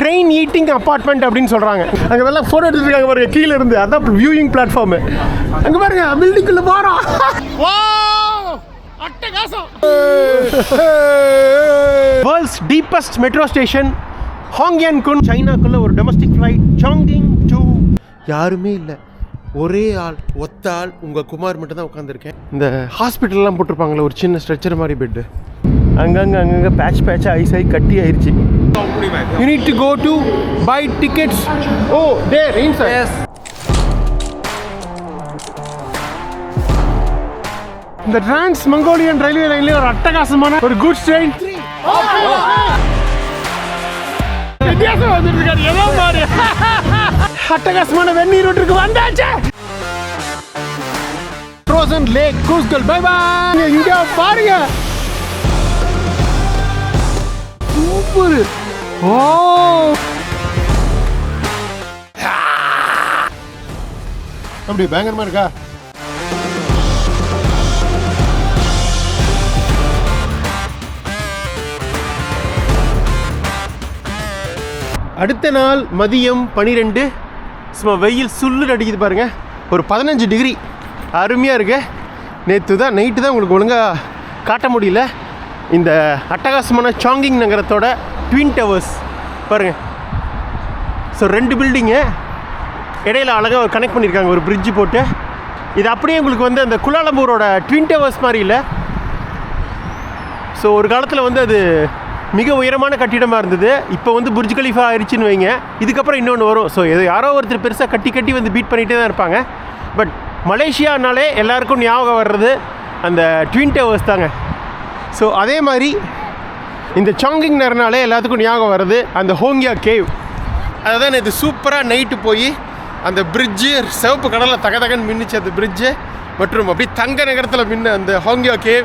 Train eating apartment அப்படின்னு சொல்கிறாங்க. அங்கே எல்லாம் ஃபோட்டோ எடுத்துருக்காங்க பாருங்க கீழே இருந்து. அதான் வியூயிங் பிளாட்ஃபார்மு. அங்கே பாருங்க பில்டிங்குள்ளே போகிறோம். World's deepest metro station Hongyancun. சைனாக்குள்ள ஒரு டொமஸ்டிக் ஃப்ளைட் சாங்கிங் டு. யாருமே இல்லை, ஒரே ஆள், ஒத்த ஆள். உங்கள் குமார் மட்டும் தான் உட்காந்துருக்கேன். இந்த ஹாஸ்பிட்டல்லாம் போட்டிருப்பாங்களே ஒரு சின்ன ஸ்ட்ரெச்சர் மாதிரி பெட்டு, அங்கங்கே பேட்சாக ஐஸ் ஆகி கட்டி ஆயிடுச்சு. You need to go to buy tickets. Oh, there inside. Yes. இந்த டிரான்ஸ் மங்கோலியன் ரயில்வே லைன்ல ஒரு அட்டகாசமான ஒரு குட்ஸ் ட்ரெயின் வித்தியாசம் வந்துருக்காரு. ஏதோ மாதிரி அட்டகாசமான வெந்நீர் ரோட்டுக்கு வந்தாச்சு. ஃப்ரோசன் லேக் கூஸ்கல். Bye bye. இங்க பாருங்க சூப்பர். ஓ அப்படி பயங்கரமா இருக்கா? அடுத்த நாள் மதியம் 12. சும்மா வெயில் சுள்ளு அடிக்குது பாருங்கள். ஒரு 15 டிகிரி. அருமையாக இருக்கு. நேற்று தான் நைட்டு தான் உங்களுக்கு ஒழுங்காக காட்ட முடியல. இந்த அட்டகாசமான சாங்கிங் நகரத்தோட ட்வின் டவர்ஸ் பாருங்கள். ஸோ 2 பில்டிங்கு இடையில அழகாக ஒரு கனெக்ட் பண்ணியிருக்காங்க ஒரு பிரிட்ஜு போட்டு. இது அப்படியே உங்களுக்கு வந்து அந்த குலாலம்பூரோட ட்வின் டவர்ஸ் மாதிரி இல்லை. ஸோ ஒரு காலத்தில் வந்து அது மிக உயரமான கட்டிடமாக இருந்தது. இப்போ வந்து புர்ஜ் கலிஃபா ஆயிடுச்சுன்னு வைங்க. இதுக்கப்புறம் இன்னொன்று வரும். ஸோ இது யாரோ ஒருத்தர் பெருசாக கட்டி வந்து பீட் பண்ணிகிட்டே தான் இருப்பாங்க. பட் மலேசியானாலே எல்லாருக்கும் ஞாபகம் வர்றது அந்த ட்வின் டவர்ஸ் தாங்க. ஸோ அதே மாதிரி இந்த சாங்கிங் நகர்னாலே எல்லாத்துக்கும் ஞாபகம் வர்றது அந்த ஹோங்கியா கேவ். அதுதான் இது சூப்பராக நைட்டு போய் அந்த பிரிட்ஜு சிவப்பு கடலில் தகன்னு மின்னுச்சு அந்த பிரிட்ஜு. மற்றும் அப்படி தங்க நகரத்தில் மின்ன அந்த ஹோங்கியா கேவ்.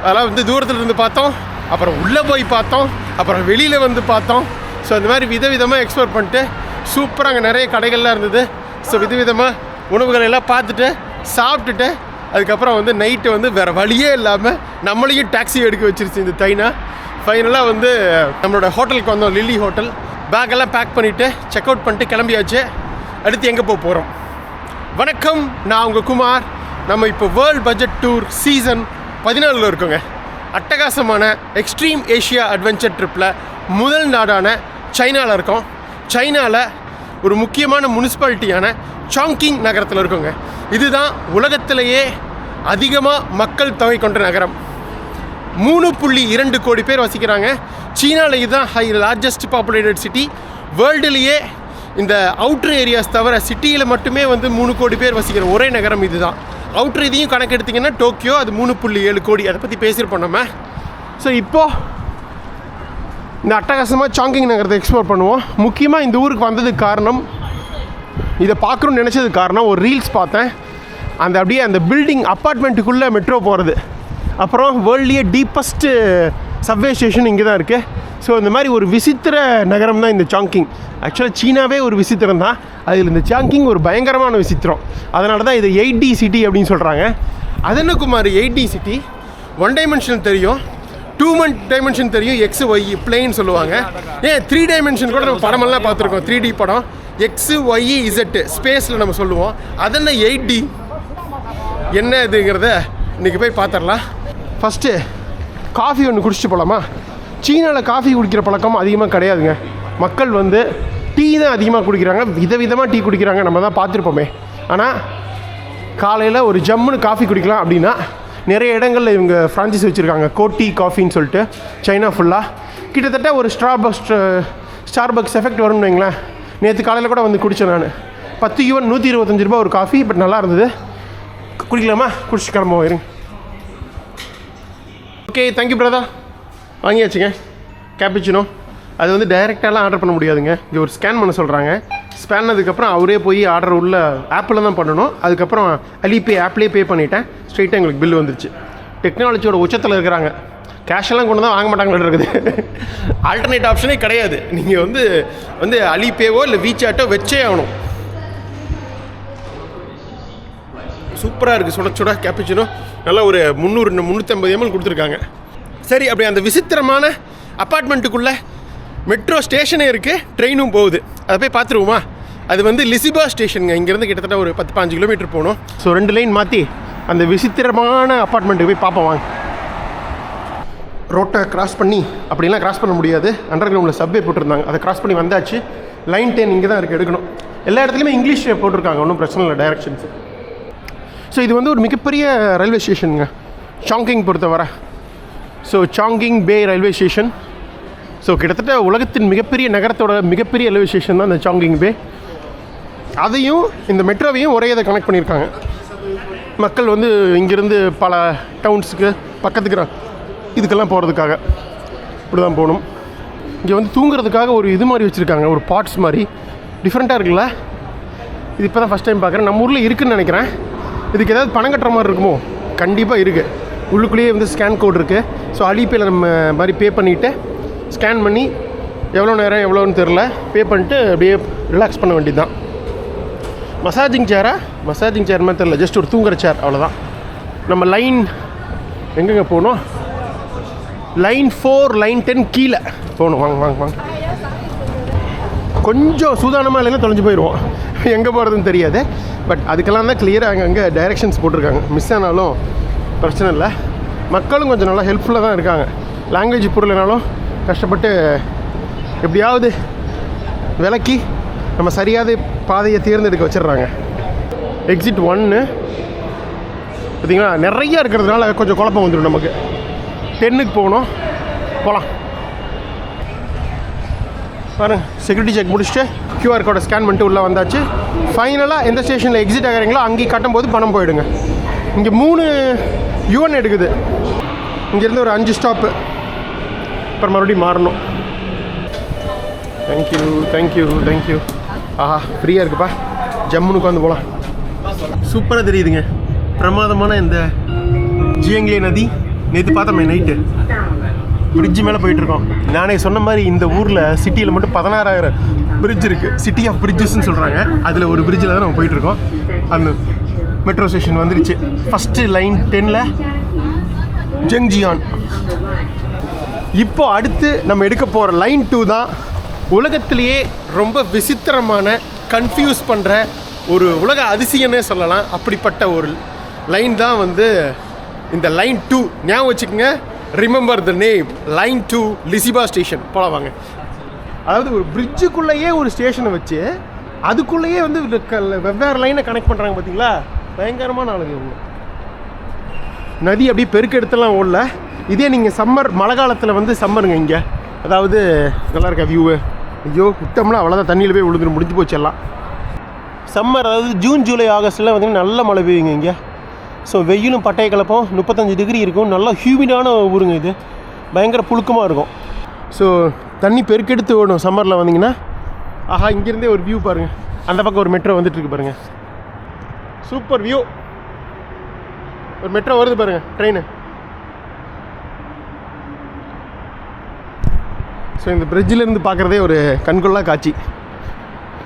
அதெல்லாம் வந்து தூரத்தில் இருந்து பார்த்தோம், அப்புறம் உள்ளே போய் பார்த்தோம், அப்புறம் வெளியில் வந்து பார்த்தோம். ஸோ அந்த மாதிரி விதவிதமாக எக்ஸ்ப்ளோர் பண்ணிட்டு சூப்பராக அங்கே நிறைய கடைகள்லாம் இருந்தது. ஸோ விதவிதமாக உணவுகளை எல்லாம் பார்த்துட்டு சாப்பிட்டுட்டு அதுக்கப்புறம் வந்து நைட்டு வந்து வேறு வழியே இல்லாமல் நம்மளையும் டாக்ஸி எடுக்க வச்சிருச்சு இந்த சைனா. ஃபைனலாக வந்து நம்மளோட ஹோட்டலுக்கு வந்தோம், லில்லி ஹோட்டல். பேக்கெல்லாம் பேக் பண்ணிவிட்டு செக் அவுட் பண்ணிட்டு கிளம்பியாச்சு. அடுத்து எங்கே போக போகிறோம்? வணக்கம், நான் உங்கள் குமார். நம்ம இப்போ வேர்ல்ட் பட்ஜெட் டூர் சீசன் 14 இருக்கோங்க. அட்டகாசமான எக்ஸ்ட்ரீம் ஏஷியா அட்வென்ச்சர் ட்ரிப்பில் முதல் நாடான சைனாவில் இருக்கோம். சைனாவில் ஒரு முக்கியமான முனிசிபாலிட்டியான சாங்கிங் நகரத்தில் இருக்கோங்க. இதுதான் உலகத்திலேயே அதிகமாக மக்கள் தொகை கொண்ட நகரம். 3.2 கோடி பேர் வசிக்கிறாங்க. சீனாவில் இதுதான் லார்ஜஸ்ட் பாப்புலேட்டட் சிட்டி. வேர்ல்டுலேயே இந்த அவுட்ரு ஏரியாஸ் தவிர சிட்டியில் மட்டுமே வந்து 3 கோடி பேர் வசிக்கிற ஒரே நகரம் இது தான். அவுட்ரு இதையும் கணக்கு எடுத்திங்கன்னா டோக்கியோ அது 3.7 கோடி. அதை பற்றி பேசியிருப்போம் நம்ம. ஸோ இப்போது இந்த அட்டகாசமாக சாங்கிங் நகரத்தை எக்ஸ்ப்ளோர் பண்ணுவோம். முக்கியமாக இந்த ஊருக்கு வந்ததுக்கு காரணம், இதை பார்க்கணுன்னு நினச்சதுக்கு காரணம், ஒரு ரீல்ஸ் பார்த்தேன். அந்த அப்படியே அந்த பில்டிங் அப்பார்ட்மெண்ட்டுக்குள்ளே மெட்ரோ போகிறது, அப்புறம் வேர்ல்ட்லேயே டீப்பஸ்ட்டு சப்வே ஸ்டேஷன் இங்கே தான் இருக்குது. ஸோ இந்த மாதிரி ஒரு விசித்திர நகரம் தான் இந்த சாங்கிங். ஆக்சுவலாக சீனாவே ஒரு விசித்திரம் தான், அதில் இந்த சாங்கிங் ஒரு பயங்கரமான விசித்திரம். அதனால தான் இது 8D சிட்டி அப்படின்னு சொல்கிறாங்க. அது என்ன குமார் 8D சிட்டி? 1 டைமென்ஷன் தெரியும், 2 டைமென்ஷன் தெரியும், XY பிளேன் சொல்லுவாங்க. ஏன் 3 டைமென்ஷன் கூட நம்ம படமெல்லாம் பார்த்துருக்கோம், 3D படம். XYZ ஸ்பேஸில் நம்ம சொல்லுவோம். அது என்ன 8D என்ன இதுங்கிறத இன்றைக்கி போய் பார்த்துடலாம். ஃபஸ்ட்டு காஃபி ஒன்று குடிச்சிட்டு போகலாமா? சீனாவில் காஃபி குடிக்கிற பழக்கம் அதிகமாக கிடையாதுங்க. மக்கள் வந்து டீ தான் அதிகமாக குடிக்கிறாங்க. விதவிதமாக டீ குடிக்கிறாங்க, நம்ம தான் பார்த்துருப்போமே. ஆனால் காலையில் ஒரு ஜம்முன்னு காஃபி குடிக்கலாம் அப்படின்னா நிறைய இடங்களில் இவங்க ஃப்ரான்ச்சைஸ் வச்சுருக்காங்க. கோட்டி காஃபின்னு சொல்லிட்டு சைனா ஃபுல்லாக. கிட்டத்தட்ட ஒரு ஸ்டார்பக்ஸ் எஃபெக்ட் வரும்னு வைங்களேன். நேற்று காலையில் கூட வந்து குடித்தேன் நான். 10 யுவான் 125 ரூபா ஒரு காஃபி. பட் நல்லா இருந்தது. குடிக்கலாமா? குடிச்சு கிளம்புவோம் இருங்க. Okay, thank you brother. வாங்கியாச்சுங்க கேப்பிச்சினோ. அது வந்து டைரெக்டாலாம் ஆர்டர் பண்ண முடியாதுங்க. இங்கே ஒரு ஸ்கேன் பண்ண சொல்கிறாங்க. ஸ்கேன் பண்ணதுக்கப்புறம் அவரே போய் ஆர்டர் உள்ள ஆப்பில் தான் பண்ணணும். அதுக்கப்புறம் அலிபே ஆப்லேயே பே பண்ணிவிட்டேன். ஸ்ட்ரெயிட்டாக எங்களுக்கு பில் வந்துருச்சு. டெக்னாலஜியோட உச்சத்தில் இருக்கிறாங்க. கேஷெல்லாம் கொண்டு தான் வாங்க மாட்டாங்களா இருக்குது. ஆல்டர்னேட் ஆப்ஷனே கிடையாது. நீங்கள் வந்து அலிபேவோ இல்லை வீசாட்டோ வச்சே ஆகணும். சூப்பராக இருக்குது. சுட சுட கேப்பிச்சினோ. நல்லா ஒரு 350 ml கொடுத்துருக்காங்க. சரி, அப்படி அந்த விசித்திரமான அப்பார்ட்மெண்ட்டுக்குள்ளே மெட்ரோ ஸ்டேஷனே இருக்குது, ட்ரெயினும் போகுது. அதை போய் பார்த்துருவோமா? அது வந்து லிசிபா ஸ்டேஷனுங்க. இங்கேருந்து கிட்டத்தட்ட ஒரு 10-15 கிலோமீட்டர் போகணும். ஸோ 2 லைன் மாற்றி அந்த விசித்திரமான அப்பார்ட்மெண்ட்டுக்கு போய் பார்ப்போம் வாங்க. ரோட்டை கிராஸ் பண்ணி அப்படிலாம் கிராஸ் பண்ண முடியாது. அண்டர் கிரவுண்டில் சப்வே போட்டிருந்தாங்க, அதை கிராஸ் பண்ணி வந்தாச்சு. லைன் 10 இங்கே தான் இருக்குது, எடுக்கணும். எல்லா இடத்துலையுமே இங்கிலீஷ் போட்டிருக்காங்க, ஒன்றும் பிரச்சனை இல்லை டைரக்ஷன்ஸு. ஸோ இது வந்து ஒரு மிகப்பெரிய ரயில்வே ஸ்டேஷனுங்க சாங்கிங் பொறுத்தவரை. ஸோ சாங்கிங் பே ரயில்வே ஸ்டேஷன். ஸோ கிட்டத்தட்ட உலகத்தின் மிகப்பெரிய நகரத்தோட மிகப்பெரிய ரயில்வே ஸ்டேஷன் தான் இந்த சாங்கிங் பே. அதையும் இந்த மெட்ரோவையும் ஒரே இதை கனெக்ட் பண்ணியிருக்காங்க. மக்கள் வந்து இங்கேருந்து பல டவுன்ஸுக்கு பக்கத்துக்கு இதுக்கெல்லாம் போகிறதுக்காக இப்படி தான் போகணும். இங்கே வந்து தூங்குறதுக்காக ஒரு இது மாதிரி வச்சுருக்காங்க, ஒரு பாட்ஸ் மாதிரி டிஃப்ரெண்ட்டாக இருக்குல்ல. இது இப்போ தான் ஃபஸ்ட் டைம் பார்க்குறேன். நம்ம ஊரில் இருக்குதுன்னு நினைக்கிறேன். இதுக்கு ஏதாவது பணம் கட்டுற மாதிரி இருக்குமோ? கண்டிப்பாக இருக்குது. உள்ளுக்குள்ளேயே வந்து ஸ்கேன் கோட் இருக்குது. ஸோ அலிபேயில் நம்ம மாதிரி பே பண்ணிவிட்டு ஸ்கேன் பண்ணி எவ்வளோ நேரம் எவ்வளோன்னு தெரில பே பண்ணிட்டு அப்படியே ரிலாக்ஸ் பண்ண வேண்டியது தான். மசாஜிங் சேர் மாதிரி தெரில, ஜஸ்ட் ஒரு தூங்குற சேர், அவ்வளோதான். நம்ம லைன் எங்கெங்கே போகணும்? லைன் 4 லைன் 10 கீழே போகணும். வாங்க. கொஞ்சம் சூதானமாக இல்லைன்னா தொலைஞ்சு போயிடுவோம், எங்கே போகிறதுன்னு தெரியாது. பட் அதுக்கெல்லாம் தான் கிளியராக அங்கங்கே டைரெக்ஷன்ஸ் போட்டிருக்காங்க. மிஸ் ஆனாலும் பிரச்சனை இல்லை. மக்களும் கொஞ்சம் நல்லா ஹெல்ப்ஃபுல்லாக தான் இருக்காங்க. லாங்குவேஜ் புரியலைனாலும் கஷ்டப்பட்டு எப்படியாவது விலக்கி நம்ம சரியாத பாதையை தேர்ந்தெடுக்க வச்சிடுறாங்க. எக்ஸிட் 1 பார்த்தீங்களா, நிறையா இருக்கிறதுனால கொஞ்சம் குழப்பம் வந்துடும் நமக்கு. 10க்கு போகலாம். பாருங்க, செக்யூரிட்டி செக் முடிச்சுட்டு QR கோடை ஸ்கேன் பண்ணிட்டு உள்ளே வந்தாச்சு. ஃபைனலாக எந்த ஸ்டேஷனில் எக்ஸிட் ஆகிறீங்களோ அங்கேயும் கட்டும்போது பணம் போயிடுங்க. இங்கே 3 யுவன் எடுக்குது. இங்கேருந்து ஒரு 5 ஸ்டாப்பு, அப்புறம் மறுபடியும் மாறணும். தேங்க்யூ. ஆஹா, ஃப்ரீயாக இருக்குப்பா, ஜம்முன்னு உட்காந்து போகலாம். சூப்பராக தெரியுதுங்க, பிரமாதமான இந்த ஜியங்லே நதி. நேற்று பார்த்தோமே நைட்டு பிரிட்ஜு மேலே போயிட்டுருக்கோம். நானே சொன்ன மாதிரி இந்த ஊரில் சிட்டியில் மட்டும் 16,000 பிரிட்ஜ் இருக்குது. சிட்டி ஆஃப் பிரிட்ஜஸ்ன்னு சொல்கிறாங்க. அதில் ஒரு பிரிட்ஜில் தான் நம்ம போயிட்டுருக்கோம். அந்த மெட்ரோ ஸ்டேஷன் வந்துருச்சு. ஃபஸ்ட்டு லைன் 10ல் ஜங்ஜியான். இப்போ அடுத்து நம்ம எடுக்க போகிற லைன் 2 தான் உலகத்திலேயே ரொம்ப விசித்திரமான, கன்ஃபியூஸ் பண்ணுற ஒரு உலக அதிசயன்னே சொல்லலாம். அப்படிப்பட்ட ஒரு லைன் தான் வந்து இந்த லைன் 2. ஞாபகம் வச்சுக்கோங்க, remember the name, line 2 Liziba station. போகலாம் வாங்க. அதாவது ஒரு பிரிட்ஜுக்குள்ளேயே ஒரு ஸ்டேஷனை வச்சு அதுக்குள்ளேயே வந்து வெவ்வேறு லைனை கனெக்ட் பண்ணுறாங்க. பார்த்தீங்களா, பயங்கரமான ஆளுங்க இவங்க. நதி அப்படியே பெருக்கெடுத்துலாம் ஓடல. இதே நீங்கள் மழை காலத்தில் வந்து சம்மருங்க இங்கே, அதாவது நல்லா இருக்கா வியூவு. ஐயோ விட்டோம்னா அவ்வளோதான், தண்ணியில் போய் விழுந்துடும், முடிஞ்சு போச்சு எல்லாம். சம்மர் அதாவது ஜூன் ஜூலை ஆகஸ்ட்டில் வந்து நல்ல மழை பெய்யுங்க இங்கே. ஸோ வெயிலும் பட்டைய கலப்போம், 35 டிகிரி இருக்கும். நல்லா ஹியூமிடான ஊருங்க இது, பயங்கர புழுக்கமாக இருக்கும். ஸோ தண்ணி பெருக்கெடுத்து ஓடும் சம்மரில் வந்தீங்கன்னா. ஆஹா, இங்கேருந்தே ஒரு வியூ பாருங்கள். அந்த பக்கம் ஒரு மெட்ரோ வந்துட்டுருக்கு பாருங்கள், சூப்பர் வியூ. ஒரு மெட்ரோ வருது பாருங்கள், ட்ரெயின். ஸோ இந்த பிரிட்ஜிலேருந்து பார்க்குறதே ஒரு கண்கொள்ளா காட்சி.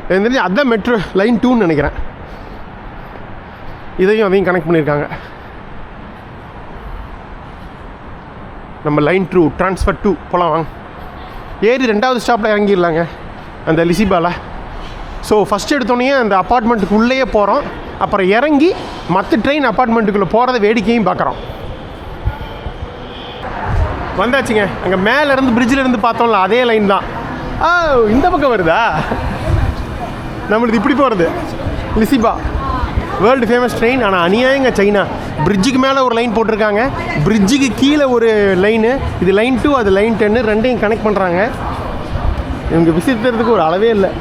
எனக்கு தெரிஞ்சு அதுதான் மெட்ரோ லைன் 2ன்னு நினைக்கிறேன். இதையும் அதையும் கனெக்ட் பண்ணியிருக்காங்க. நம்ம லைன் 2 ட்ரான்ஸ்ஃபர் 2 போகலாம் வாங்க. ஏறி 2வது ஸ்டாப்பில் இறங்கிடலாங்க, அந்த லிசிபாவில். ஸோ ஃபஸ்ட் எடுத்தோடனே அந்த அப்பார்ட்மெண்ட்டுக்கு உள்ளேயே போகிறோம். அப்புறம் இறங்கி மற்ற ட்ரெயின் அப்பார்ட்மெண்ட்டுக்குள்ளே போகிறத வேடிக்கையும் பார்க்குறோம். வந்தாச்சுங்க. அங்கே மேலேருந்து பிரிட்ஜிலேருந்து பார்த்தோம்ல, அதே லைன் தான். இந்த பக்கம் வருதா? நம்மளுக்கு இப்படி போகிறது லிசிபா, வேர்ல்டு ஃபேமஸ் ட்ரெயின். ஆனால் அநியாயங்க, சைனா பிரிட்ஜுக்கு மேலே ஒரு லைன் போட்டிருக்காங்க, பிரிட்ஜுக்கு கீழே ஒரு லைனு. இது லைன் 2, அது லைன் 10, ரெண்டையும் கனெக்ட் பண்ணுறாங்க. இவங்க விசிட்டுறதுக்கு ஒரு அளவே இல்லை.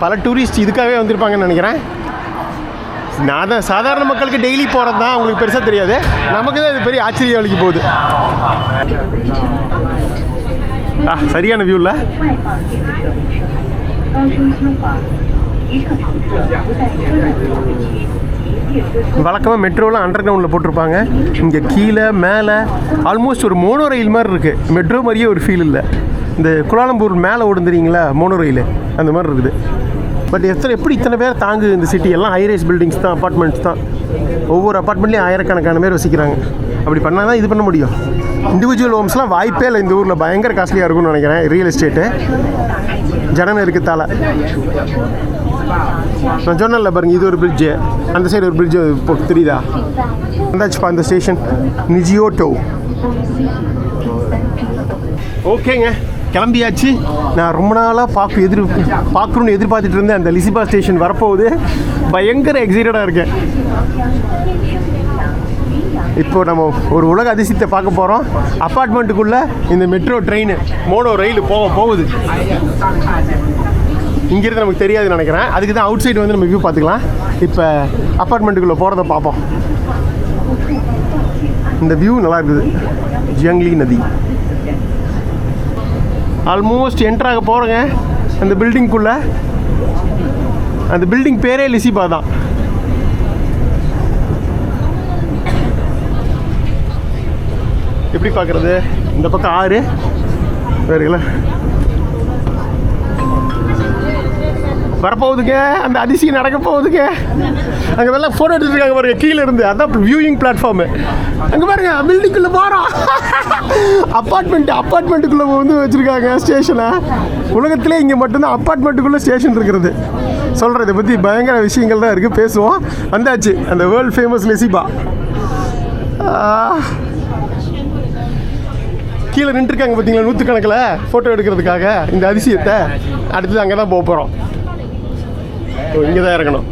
பல டூரிஸ்ட் இதுக்காகவே வந்திருப்பாங்கன்னு நினைக்கிறேன். நான் தான் சாதாரண மக்களுக்கு டெய்லி போகிறது தான் அவங்களுக்கு பெருசாக தெரியாது. நமக்கு தான் இது பெரிய ஆச்சரிய வழிக்கு போகுது. சரியான வியூ இல்லை? வழக்கமாக மெட்ரோவில் அண்டர் கிரவுண்டில் போட்டிருப்பாங்க. இங்கே கீழே மேலே ஆல்மோஸ்ட் ஒரு மோனோ ரயில் மாதிரி இருக்குது. மெட்ரோ மாதிரியே ஒரு ஃபீல் இல்லை. இந்த குலாலம்பூர் மேலே ஓடுந்துறீங்களா மோனோ ரயில், அந்த மாதிரி இருக்குது. பட் எப்படி இத்தனை பேர் தாங்குது இந்த சிட்டி? எல்லாம் ஹைரைஸ் பில்டிங்ஸ் தான், அப்பார்ட்மெண்ட்ஸ் தான். ஒவ்வொரு அப்பார்ட்மெண்ட்லேயும் ஆயிரக்கணக்கான பேர் வசிக்கிறாங்க. அப்படி பண்ணால் தான் இது பண்ண முடியும். இண்டிவிஜுவல் ஹோம்ஸ்லாம் வாய்ப்பே இல்லை இந்த ஊரில். பயங்கர காஸ்ட்லியாக இருக்கும்னு நினைக்கிறேன் ரியல் எஸ்டேட்டு, ஜனம் இருக்குத்தால. நான் சொன்னேன்ல பாருங்க, இது ஒரு பிரிட்ஜு, அந்த சைடு ஒரு பிரிட்ஜு இப்போ தெரியுதா? வந்தாச்சுப்பா அந்த ஸ்டேஷன் நிஜியோட்டோ. ஓகேங்க, கிளம்பியாச்சு. நான் ரொம்ப நாளாக பார்க்கணுன்னு எதிர்பார்த்துட்டு இருந்தேன். அந்த லிசிபா ஸ்டேஷன் வரப்போகுது. பயங்கர எக்ஸைட்டடாக இருக்கேன். இப்போ நம்ம ஒரு உலக அதிசயத்தை பார்க்க போகிறோம். அப்பார்ட்மெண்ட்டுக்குள்ளே இந்த மெட்ரோ ட்ரெயின், மோனோ ரயில் போகுது. இங்கிருந்து நமக்கு தெரியாதுன்னு நினைக்கிறேன். அதுக்கு தான் அவுட் சைடு வந்து நம்ம வியூ பார்த்துக்கலாம். இப்போ அப்பார்ட்மெண்ட்டுக்குள்ளே போகிறத பார்ப்போம். இந்த வியூ நல்லா இருக்குது. ஜியாங்லி நதி. ஆல்மோஸ்ட் என்ட்ராக போகிறோங்க அந்த பில்டிங்குள்ளே. அந்த பில்டிங் பேரே லிசிபா தான். எப்படி பார்க்குறது? இந்த பக்கம் ஆறு வேறுங்களா வரப்போகுதுங்க. அந்த அதிசயம் நடக்க போகுதுங்க. அங்கே எல்லாம் ஃபோட்டோ எடுத்துருக்காங்க பாருங்க கீழே இருந்து. அதான் வியூயிங் பிளாட்ஃபார்மு. அங்கே பாருங்க பில்டிங்குள்ளே போகிறோம். அப்பார்ட்மெண்ட்டுக்குள்ளே வந்து வச்சுருக்காங்க ஸ்டேஷனை. உலகத்திலே இங்கே மட்டும்தான் அப்பார்ட்மெண்ட்டுக்குள்ளே ஸ்டேஷன் இருக்கிறது. சொல்கிறேன், இதை பற்றி பயங்கர விஷயங்கள் தான் இருக்குது, பேசுவோம். வந்தாச்சு அந்த வேர்ல்டு ஃபேமஸ் லிசிபா. கீழே நின்றுருக்காங்க பார்த்தீங்களா நூற்றுக்கணக்கில் ஃபோட்டோ எடுக்கிறதுக்காக இந்த அதிசயத்தை. அடுத்தது அங்கே தான் போக போகிறோம். இங்கே தான் இறங்கணும்.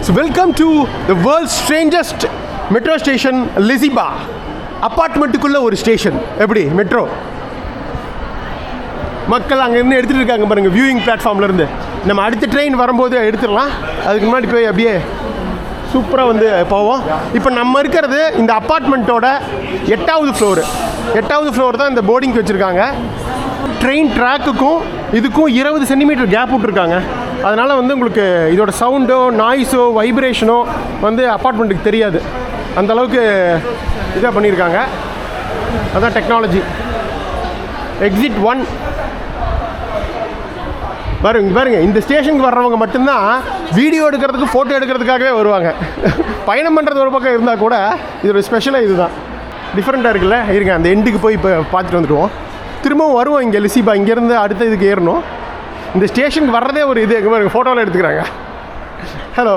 So welcome to the world's strangest metro station Liziba. அப்பார்ட்மெண்ட்டுக்குள்ளே ஒரு ஸ்டேஷன். எப்படி மெட்ரோ? மக்கள் அங்கேருந்து எடுத்துகிட்டு இருக்காங்க பாருங்கள் வியூயிங் பிளாட்ஃபார்ம்லேருந்து. நம்ம அடுத்த ட்ரெயின் வரும்போது எடுத்துடலாம். அதுக்கு முன்னாடி போய் அப்படியே சூப்பராக வந்து போவோம். இப்போ நம்ம இருக்கிறது இந்த அப்பார்ட்மெண்ட்டோட 8வது ஃப்ளோரு. 8வது ஃப்ளோர் தான் இந்த போர்டிங்க்கு வச்சுருக்காங்க. ட்ரெயின் ட்ராக்குக்கும் இதுக்கும் 20 சென்டிமீட்டர் கேப் விட்ருக்காங்க. அதனால் வந்து உங்களுக்கு இதோட சவுண்டோ நாய்ஸோ வைப்ரேஷனோ வந்து அப்பார்ட்மெண்ட்டுக்கு தெரியாது. அந்தளவுக்கு இதாக பண்ணியிருக்காங்க. அதுதான் டெக்னாலஜி. எக்ஸிட் 1 பாருங்க. இந்த ஸ்டேஷனுக்கு வர்றவங்க மட்டும்தான் வீடியோ எடுக்கிறதுக்கு ஃபோட்டோ எடுக்கிறதுக்காகவே வருவாங்க. பயணம் பண்ணுறது ஒரு பக்கம் இருந்தால் கூட இதோட ஸ்பெஷலாக இதுதான். டிஃப்ரெண்ட்டாக இருக்குல்ல. இருங்க அந்த எண்டுக்கு போய் இப்போ பார்த்துட்டு வந்துடுவோம். திரும்பவும் வருவோம் இங்கே லிசிபா. இங்கேருந்து அடுத்த இதுக்கு ஏறணும். இந்த ஸ்டேஷனுக்கு வர்றதே ஒரு இது. எங்கே பாருங்க ஃபோட்டோவில் எடுத்துக்கிறாங்க. ஹலோ.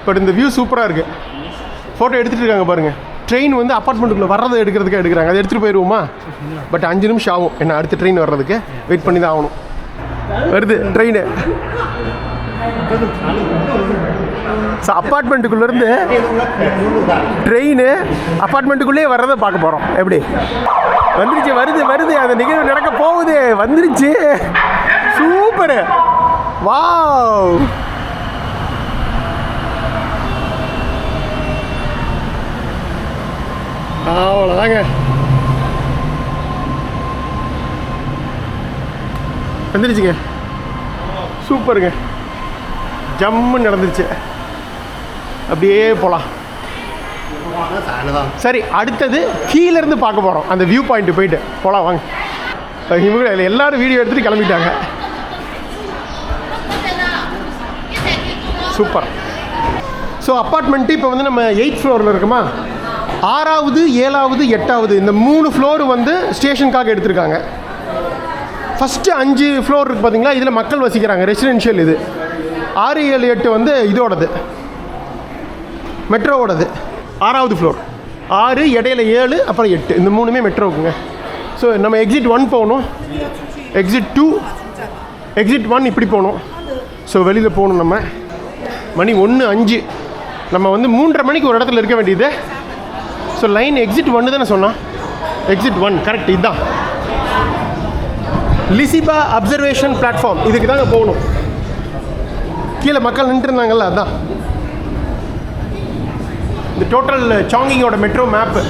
பட் இந்த வியூ சூப்பராக இருக்குது. ஃபோட்டோ எடுத்துகிட்டு இருக்காங்க பாருங்கள். ட்ரெயின் வந்து அப்பார்ட்மெண்ட்டுக்குள்ளே வர்றதை எடுக்கிறதுக்கு எடுக்கிறாங்க. அதை எடுத்துகிட்டு போயிடுவோமா? பட் 5 நிமிஷம் ஆகும். என்ன அடுத்த ட்ரெயின் வர்றதுக்கு வெயிட் பண்ணி தான் ஆகணும். வருது ட்ரெயின். ஸோ அப்பார்ட்மெண்ட்டுக்குள்ளேருந்து ட்ரெயின் அப்பார்ட்மெண்ட்டுக்குள்ளேயே வர்றதை பார்க்க போகிறோம். எப்படி வந்துருச்சு? வருது அந்த நிகழ்வு நடக்க போகுது. வந்துருச்சு. சூப்பரு. வாவ். அவ்வளோதாங்க. வந்துருச்சுங்க. சூப்பருங்க. ஜம்முன்னு நடந்துருச்சு. அப்படியே போகலாம். சரி, அடுத்தது கீழேருந்து பார்க்க போகிறோம். அந்த வியூ பாயிண்ட்டு போயிட்டு போகலாம் வாங்க. இவங்க எல்லோரும் வீடியோ எடுத்துகிட்டு கிளம்பிட்டாங்க. சூப்பர். ஸோ அப்பார்ட்மெண்ட்டு இப்போ வந்து நம்ம 8th ஃப்ளோரில் இருக்குமா? 6வது 7வது 8வது இந்த 3 ஃப்ளோரு வந்து ஸ்டேஷனுக்காக எடுத்திருக்காங்க. ஃபஸ்ட்டு 5 ஃப்ளோர் இருக்குது பார்த்தீங்களா? இதில் மக்கள் வசிக்கிறாங்க, ரெசிடென்ஷியல். இது 6, 7, 8 வந்து இதோடது, மெட்ரோவோடது. 6வது ஃப்ளோர் 6, இடையில 7, அப்புறம் 8. இந்த 3மே மெட்ரோவுக்குங்க. ஸோ நம்ம எக்ஸிட் 1 போகணும், எக்ஸிட் 2, எக்ஸிட் 1 இப்படி போகணும். ஸோ வெளியில் போகணும். நம்ம மணி 1:05. நம்ம வந்து 3:30 மணிக்கு ஒரு இடத்துல இருக்க வேண்டியது. ஸோ லைன் எக்ஸிட் 1 தானே சொன்னான். Exit 1 correct. இதுதான் லிசிபா அப்சர்வேஷன் பிளாட்ஃபார்ம். இதுக்கு தாங்க போகணும். கீழே மக்கள் நின்றுருந்தாங்கல்ல, அதுதான். இந்த டோட்டல் சாங்கிங்கோட மெட்ரோ மேப்பு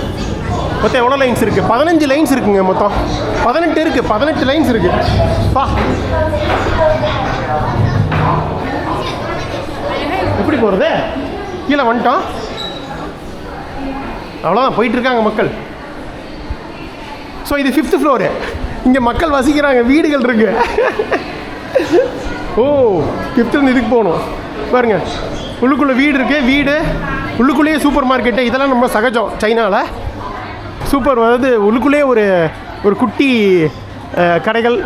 மொத்தம் எவ்வளோ லைன்ஸ் இருக்குது? 15 லைன்ஸ் இருக்குங்க. மொத்தம் 18 இருக்குது. 18 லைன்ஸ் இருக்குது. பா, எப்படி போகிறது? கீழே வந்துட்டோம். அவ்வளோதான், போயிட்டுருக்காங்க மக்கள். ஸோ இது 5th ஃப்ளோரு. இங்கே மக்கள் வசிக்கிறாங்க, வீடுகள் இருக்கு. ஓ 5th இதுக்கு போகணும் பாருங்கள். உள்ளுக்குள்ளே வீடு இருக்குது, வீடு உள்ளுக்குள்ளேயே சூப்பர் மார்க்கெட்டு. இதெல்லாம் நம்ம சகஜம் சைனாவில். சூப்பர், அதாவது உள்ளுக்குள்ளேயே ஒரு குட்டி கடைகள்,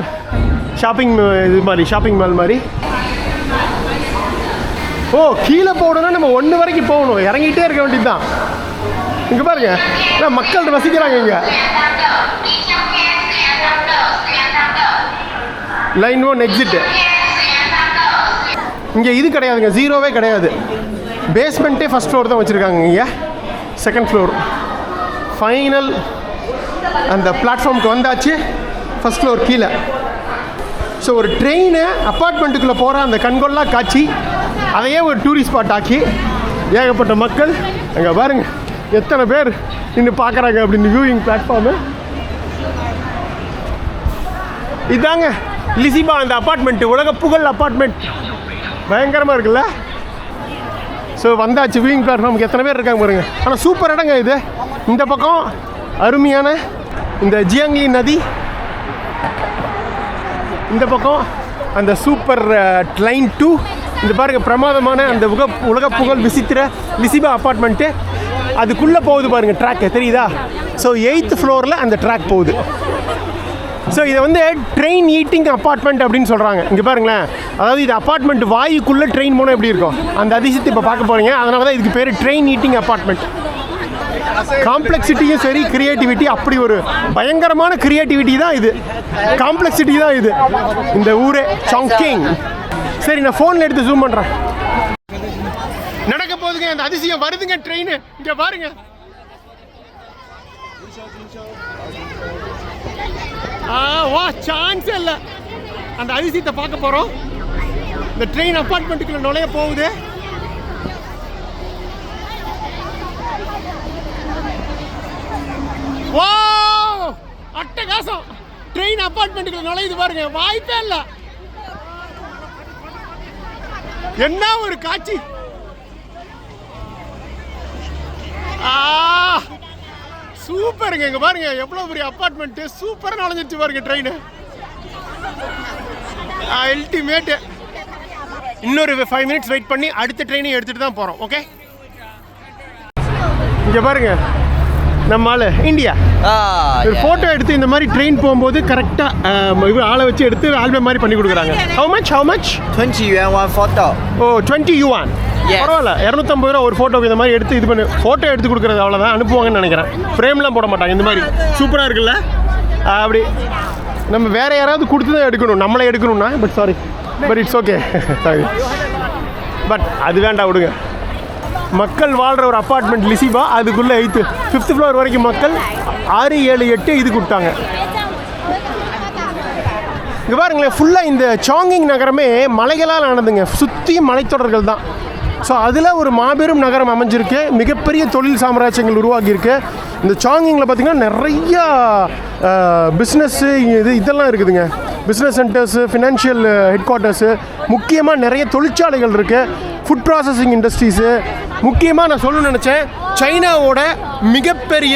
ஷாப்பிங் இது மாதிரி, ஷாப்பிங் மால் மாதிரி. ஓ கீழே போகணுன்னா நம்ம 1 வரைக்கும் போகணும், இறங்கிட்டே இருக்க வேண்டியது தான். இங்கே பாருங்க, மக்கள் வசிக்கிறாங்க இங்கே. Line 1 exit. இங்கே இது கிடையாதுங்க, 0வே கிடையாது. பேஸ்மெண்ட்டே ஃபஸ்ட் ஃப்ளோர் தான் வச்சுருக்காங்க. இங்கே 2nd ஃப்ளோர் ஃபைனல். அந்த பிளாட்ஃபார்முக்கு வந்தாச்சு, ஃபஸ்ட் ஃப்ளோர் கீழே. ஸோ ஒரு ட்ரெயின் அப்பார்ட்மெண்ட்டுக்குள்ளே போகிற அந்த கண்கொள்ளா காட்சி, அதையே ஒரு டூரிஸ்ட் ஸ்பாட் ஆக்கி ஏகப்பட்ட மக்கள் அங்கே பாருங்கள் எத்தனை பேர் நின்று பார்க்குறாங்க அப்படின்னு. வியூயிங் பிளாட்ஃபார்மு இதாங்க லிசிபா அந்த அப்பார்ட்மெண்ட்டு, உலக புகழ் அப்பார்ட்மெண்ட். பயங்கரமாக இருக்குல்ல. ஸோ வந்தாச்சு வியூயிங் பிளாட்ஃபார்முக்கு. எத்தனை பேர் இருக்காங்க பாருங்கள். ஆனால் சூப்பர் இடங்க இது. இந்த பக்கம் அருமையான இந்த ஜியாங்லி நதி, இந்த பக்கம் அந்த சூப்பர் லைன் 2. இந்த பாருங்கள் பிரமாதமான அந்த உலக புகழ் விசித்திர லிசிபா அப்பார்ட்மெண்ட்டு. அதுக்குள்ளே போகுது பாருங்கள் ட்ராக்கு, தெரியுதா? ஸோ 8th ஃப்ளோரில் அந்த ட்ராக் போகுது. ஸோ இதை வந்து ட்ரெயின் ஈட்டிங் அப்பார்ட்மெண்ட் அப்படின்னு சொல்கிறாங்க. இங்கே பாருங்களேன், அதாவது இது அப்பார்ட்மெண்ட் வாயுக்குள்ளே ட்ரெயின் போனால் எப்படி இருக்கும் அந்த அதிசயத்தை இப்போ பார்க்க போகிறீங்க. அதனால தான் இதுக்கு பேர் ட்ரெயின் ஈட்டிங் அப்பார்ட்மெண்ட். காம்ப்ளெக்சிட்டியும் சரி, கிரியேட்டிவிட்டி, அப்படி ஒரு பயங்கரமான கிரியேட்டிவிட்டி தான் இது, காம்ப்ளெக்சிட்டி தான் இது இந்த ஊரே சாங்கிங். சரி, நான் ஃபோனில் எடுத்து ஜூம் பண்ணுறேன். நடக்க போகுதுங்க அந்த அதிசயம், வருதுங்க ட்ரெயின். இங்கே பாருங்க, வா சான்ஸே இல்லை. அந்த அதிசயத்தை பார்க்க போகிறோம். இந்த ட்ரெயின் அப்பார்ட்மெண்ட்டுக்குள்ள நுழைய போகுது. வா அட்டகாசம், ட்ரெயின் அப்பார்ட்மெண்ட்டுக்குள்ள நுழையுது பாருங்க, வாய்ப்பே இல்லை. என்ன ஒரு காட்சி. சூப்பருங்க. இங்க பாருங்க எவ்வளவு பெரிய அப்பார்ட்மெண்ட், சூப்பரா நுழைஞ்சிருச்சு பாருங்க ட்ரெயின். அல்டிமேட். இன்னொரு 5 மினிட்ஸ் வெயிட் பண்ணி அடுத்த ட்ரெயினை எடுத்துட்டு தான் போறோம். ஓகே, இங்க பாருங்க நம்ம ஆளு இந்தியா ஒரு ஃபோட்டோ எடுத்து இந்த மாதிரி ட்ரெயின் போகும்போது கரெக்டாக ஆளை வச்சு எடுத்து ஆல்பம் மாதிரி பண்ணி கொடுக்குறாங்க. How much? 20 yuan one photo. O 20 yuan. பரவாயில்ல, 250 ரூபா ஒரு ஃபோட்டோக்கு இந்த மாதிரி எடுத்து இது பண்ணி ஃபோட்டோ எடுத்து கொடுக்குறது அவ்வளோதான். அனுப்புவாங்கன்னு நினைக்கிறேன். ஃப்ரேம்லாம் போட மாட்டாங்க. இந்த மாதிரி சூப்பராக இருக்குல்ல. அப்படி நம்ம வேறு யாராவது கொடுத்து தான் எடுக்கணும், நம்மளே எடுக்கணும்னா. But it's okay. Sorry, but அது வேண்டாம், விடுங்க. மக்கள் வாழ்கிற ஒரு அப்பார்ட்மெண்ட் லிசிபா, அதுக்குள்ளே 5th ஃப்ளோர் வரைக்கும் மக்கள் 6, 7, 8 இது கொடுத்தாங்க. இங்கே பாருங்களேன், ஃபுல்லாக இந்த சாங்கிங் நகரமே மலைகளால் ஆனதுங்க, சுற்றியும் மலைத்தொடர்கள் தான். ஸோ அதில் ஒரு மாபெரும் நகரம் அமைஞ்சிருக்கு, மிகப்பெரிய தொழில் சாம்ராஜ்யங்கள் உருவாகியிருக்கு. இந்த சாங்கிங்கில் பார்த்திங்கன்னா நிறையா பிஸ்னஸ்ஸு இதெல்லாம் இருக்குதுங்க. Business centres, financial head quarters, முக்கியமாக நிறைய தொழிற்சாலைகள் இருக்குது, ஃபுட் ப்ராசஸிங் இண்டஸ்ட்ரீஸு. முக்கியமாக நான் சொல்லணும்னு நினச்சேன், சைனாவோட மிகப்பெரிய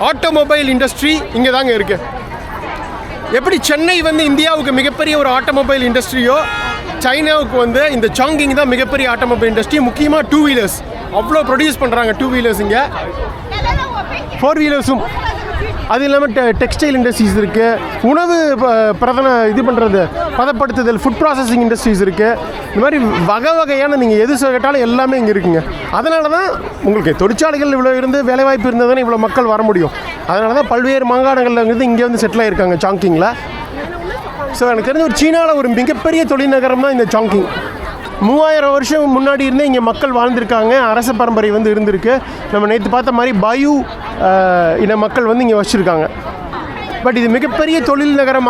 ஆட்டோமொபைல் இண்டஸ்ட்ரி இங்கே தாங்க இருக்குது. எப்படி சென்னை வந்து இந்தியாவுக்கு மிகப்பெரிய ஒரு ஆட்டோமொபைல் இண்டஸ்ட்ரியோ, சைனாவுக்கு வந்து இந்த சாங்கிங் தான் மிகப்பெரிய ஆட்டோமொபைல் இண்டஸ்ட்ரி. முக்கியமாக 2 வீலர்ஸ் அவ்வளோ ப்ரொடியூஸ் பண்ணுறாங்க. 2 வீலர்ஸ் இங்கே, 4 வீலர்ஸும். அது இல்லாமல் டெக்ஸ்டைல் இண்டஸ்ட்ரீஸ் இருக்குது, உணவு இது பண்ணுறது, பதப்படுத்துதல், ஃபுட் ப்ராசஸிங் இண்டஸ்ட்ரீஸ் இருக்குது. இந்த மாதிரி வகையான நீங்கள் எது கேட்டாலும் எல்லாமே இங்கே இருக்குங்க. அதனால தான் உங்களுக்கு தொழிற்சாலைகள் இவ்வளோ இருந்து வேலைவாய்ப்பு இருந்தால் தானே இவ்வளோ மக்கள் வர முடியும். அதனால தான் பல்வேறு மாகாணங்களில் இருந்து இங்கே வந்து செட்டில் ஆகிருக்காங்க சாங்கிங்கில். ஸோ எனக்கு தெரிஞ்ச ஒரு சீனாவில் ஒரு மிகப்பெரிய தொழில் நகரம் தான் இந்த சாங்கிங். 3000 வருஷம் முன்னாடி இருந்தே இங்கே மக்கள் வாழ்ந்திருக்காங்க. அரச பரம்பரை வந்து இருந்திருக்கு. நம்ம நேற்று பார்த்த மாதிரி பாயு இன மக்கள் வந்து இங்கே வச்சுருக்காங்க. பட் இது மிகப்பெரிய தொழில் நகரம்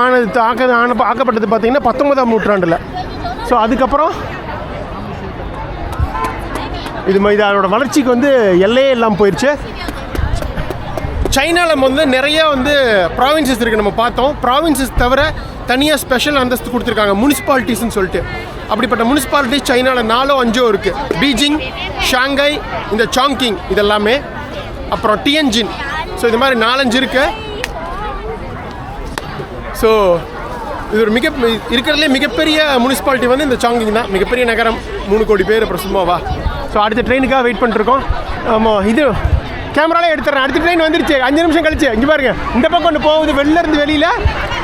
ஆக்கப்பட்டது பார்த்திங்கன்னா 19ஆம் நூற்றாண்டில். ஸோ அதுக்கப்புறம் இதோட வளர்ச்சிக்கு வந்து எல்லையே இல்லாமல் போயிடுச்சு. சைனாவில் வந்து நிறையா வந்து ப்ராவின்சஸ் இருக்குது. நம்ம பார்த்தோம். ப்ராவின்சஸ் தவிர தனியாக ஸ்பெஷல் அந்தஸ்து கொடுத்துருக்காங்க, முனிசிபாலிட்டிஸ்ன்னு சொல்லிட்டு. அப்படிப்பட்ட முனிசிபாலிட்டிஸ் சைனாவில் 4 5 இருக்குது. பீஜிங், ஷாங்காய், இந்த சாங்கிங் இதெல்லாமே, அப்புறம் டியன்ஜின். ஸோ இது மாதிரி 4 5 இருக்குது. ஸோ இது ஒரு இருக்கிறதுலே மிகப்பெரிய முனிசிபாலிட்டி வந்து இந்த சாங்கிங் தான். மிகப்பெரிய நகரம், 3 கோடி பேர் அப்புறம் சும்மாவா. ஸோ அடுத்த ட்ரெயினுக்காக வெயிட் பண்ணிட்டுருக்கோம். ஆமாம், இது கேமராலே எடுத்துறேன். அடுத்த ட்ரெயின் வந்துருச்சு 5 நிமிஷம் கழிச்சு. இங்கே பாருங்க, இந்த பக்கம் ஒன்று போகுது, வெளில வெளியில்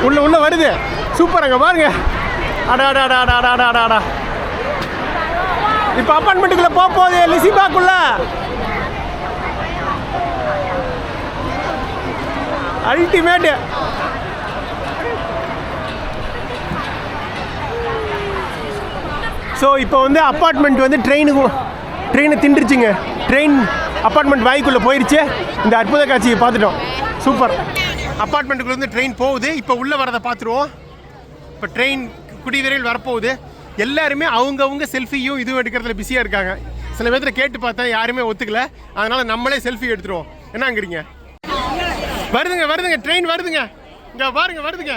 உள்ள வருது. சூப்பர், அங்கே பாருங்க. அடாடாடாடாடாடாடா, இப்போ அப்பார்ட்மெண்ட்டுக்குள்ளே போகுது லிசிபாக்குள்ள. அல்டிமேட்டு. ஸோ இப்போ வந்து அப்பார்ட்மெண்ட் வந்து ட்ரெயினை திண்டுருச்சுங்க. ட்ரெயின் அப்பார்ட்மெண்ட் வாய்க்குள்ளே போயிடுச்சு. இந்த அற்புத காட்சியை பார்த்துட்டோம். சூப்பர். அப்பார்ட்மெண்ட்டுக்குள்ளே வந்து ட்ரெயின் போகுது. இப்போ உள்ளே வரதை பார்த்துருவோம். இப்போ ட்ரெயின் குடிவிரைவில் வரப்போகுது. எல்லாருமே அவங்கவுங்க செல்ஃபியும் இதுவும் எடுக்கிறதுல பிஸியாக இருக்காங்க. சில பேர்த்துல கேட்டு பார்த்தேன், யாருமே ஒத்துக்கல. அதனால் நம்மளே செல்ஃபி எடுத்துருவோம். என்னங்கிறீங்க? வருதுங்க ட்ரெயின் வருதுங்க. இங்கே பாருங்க, வருதுங்க.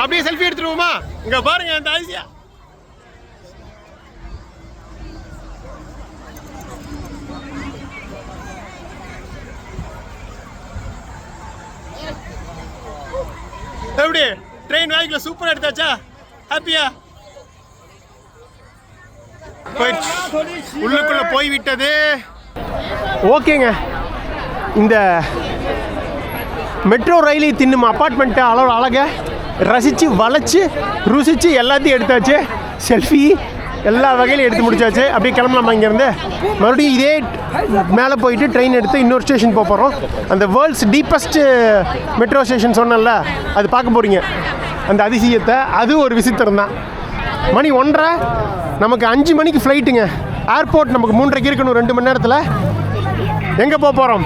அப்படியே செல்ஃபி எடுத்துருவோமா? இங்கே பாருங்க, அந்த ஐசியா. எப்படி ட்ரெயின் வாய்க்குள்ள சூப்பராக எடுத்தாச்சா? ஹாப்பியா? உள்ளுக்குள்ள போய்விட்டது. ஓகேங்க, இந்த மெட்ரோ ரயிலை தின்னும் அப்பார்ட்மெண்ட்டை அழகை ரசித்து வளைச்சி ருசித்து எல்லாத்தையும் எடுத்தாச்சு. செல்ஃபி எல்லா வகையிலும் எடுத்து முடிச்சாச்சு. அப்படியே கிளம்பலாமா இங்கேருந்து? மறுபடியும் இதே மேலே போயிட்டு ட்ரெயின் எடுத்து இன்னொரு ஸ்டேஷன் போக போகிறோம். அந்த வேர்ல்ட்ஸ் டீப்பஸ்ட் மெட்ரோ ஸ்டேஷன் சொன்னேன்ல, அது பார்க்க போகிறீங்க. அந்த அதிசயத்தை, அது ஒரு விசித்திரம் தான். மணி 1:30, நமக்கு 5 மணிக்கு ஃப்ளைட்டுங்க. ஏர்போர்ட் நமக்கு 3:30 இருக்கணும். 2 மணி நேரத்தில் எங்கே போக போகிறோம்?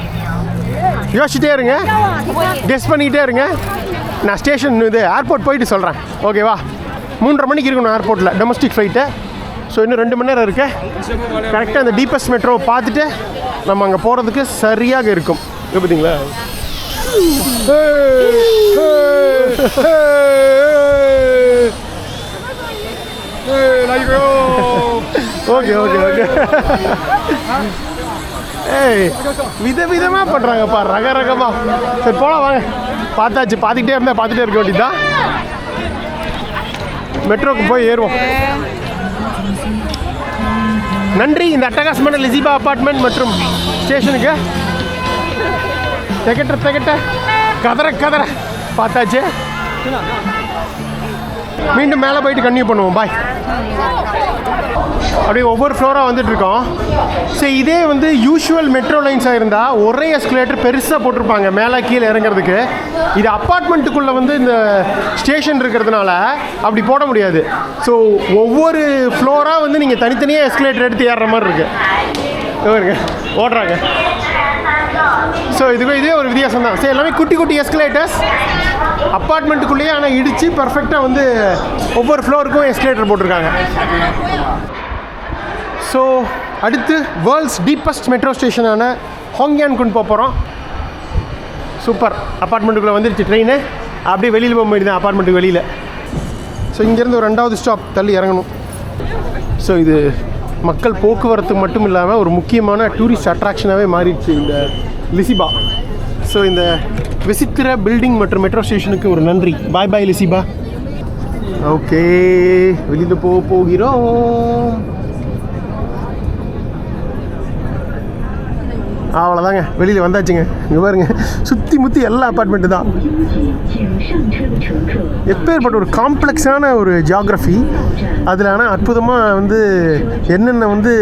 யோசிச்சுட்டே இருங்க, கெஸ் பண்ணிக்கிட்டே இருங்க. நான் ஸ்டேஷன் ஏர்போர்ட் போயிட்டு சொல்கிறேன். ஓகேவா? 3:30 மணிக்கு இருக்கணும் ஏர்போர்ட்டில், டொமஸ்டிக் ஃப்ளைட்டு. ஸோ இன்னும் 2 மணி நேரம் இருக்கு. கரெக்டாக அந்த டீப்பஸ்ட் மெட்ரோவை பார்த்துட்டு நம்ம அங்கே போகிறதுக்கு சரியாக இருக்கும். பார்த்தீங்களா? Okay okay okay. ஏய், விதவிதமாக பண்ணுறாங்கப்பா, ரகரகமாக. சரி போகலாம் வாங்க. பார்த்துக்கிட்டே இருந்தால் பார்த்துட்டே இருக்க வேண்டியதுதான். மெட்ரோக்கு போய் ஏறுவோம். நன்றி இந்த அட்டகாசமான லிசிபா அப்பார்ட்மெண்ட் மற்றும் ஸ்டேஷனுக்கு. திகட்ட கதற பார்த்தாச்சு. மீண்டும் மேலே போயிட்டு கன்டினியூ பண்ணுவோம். பாய். அப்படியே ஒவ்வொரு ஃப்ளோராக வந்துட்டுருக்கோம். சரி, இதே வந்து யூஷுவல் மெட்ரோ லைன்ஸாக இருந்தால் ஒரே எஸ்கலேட்டர் பெருசாக போட்டிருப்பாங்க மேலே கீழே இறங்குறதுக்கு. இது அப்பார்ட்மெண்ட்டுக்குள்ளே வந்து இந்த ஸ்டேஷன் இருக்கிறதுனால அப்படி போட முடியாது. ஸோ ஒவ்வொரு ஃப்ளோராக வந்து நீங்கள் தனித்தனியாக எஸ்கலேட்டர் எடுத்து ஏறுற மாதிரி இருக்குது. ஓடுறாங்க. ஸோ இதே ஒரு வித்தியாசம் தான். சரி, எல்லாமே குட்டி குட்டி எஸ்கலேட்டர்ஸ் அப்பார்ட்மெண்ட்டுக்குள்ளேயே, ஆனால் இடித்து பர்ஃபெக்டாக வந்து ஒவ்வொரு ஃப்ளோருக்கும் எஸ்கலேட்டர் போட்டிருக்காங்க. ஸோ அடுத்து வேர்ல்ட்ஸ் டீப்பஸ்ட் மெட்ரோ ஸ்டேஷனான ஹாங்யான்குன் போக போகிறோம். சூப்பர். அப்பார்ட்மெண்ட்டுக்குள்ளே வந்துருச்சு ட்ரெயின். அப்படியே வெளியில் போக முடியுது அப்பார்ட்மெண்ட்டுக்கு வெளியில். ஸோ இங்கேருந்து ஒரு 2வது ஸ்டாப் தள்ளி இறங்கணும். ஸோ இது மக்கள் போக்குவரத்து மட்டும் இல்லாமல் ஒரு முக்கியமான டூரிஸ்ட் அட்ராக்ஷனாகவே மாறிடுச்சு இந்த லிசிபா. ஸோ இந்த விசித்திர பில்டிங் மற்றும் மெட்ரோ ஸ்டேஷனுக்கு ஒரு நன்றி. பாய் பாய் லிசிபா. ஓகே, வெளியில் போகிறோம். அவ்வளோதாங்க, வெளியில் வந்தாச்சுங்க. இங்கே பாருங்க, சுற்றி முற்றி எல்லா அப்பார்ட்மெண்ட்டு தான். எப்பேற்பட்ட ஒரு காம்ப்ளெக்ஸான ஒரு ஜியாகிரஃபி அதில். ஆனால் அற்புதமாக வந்து என்னென்ன வந்து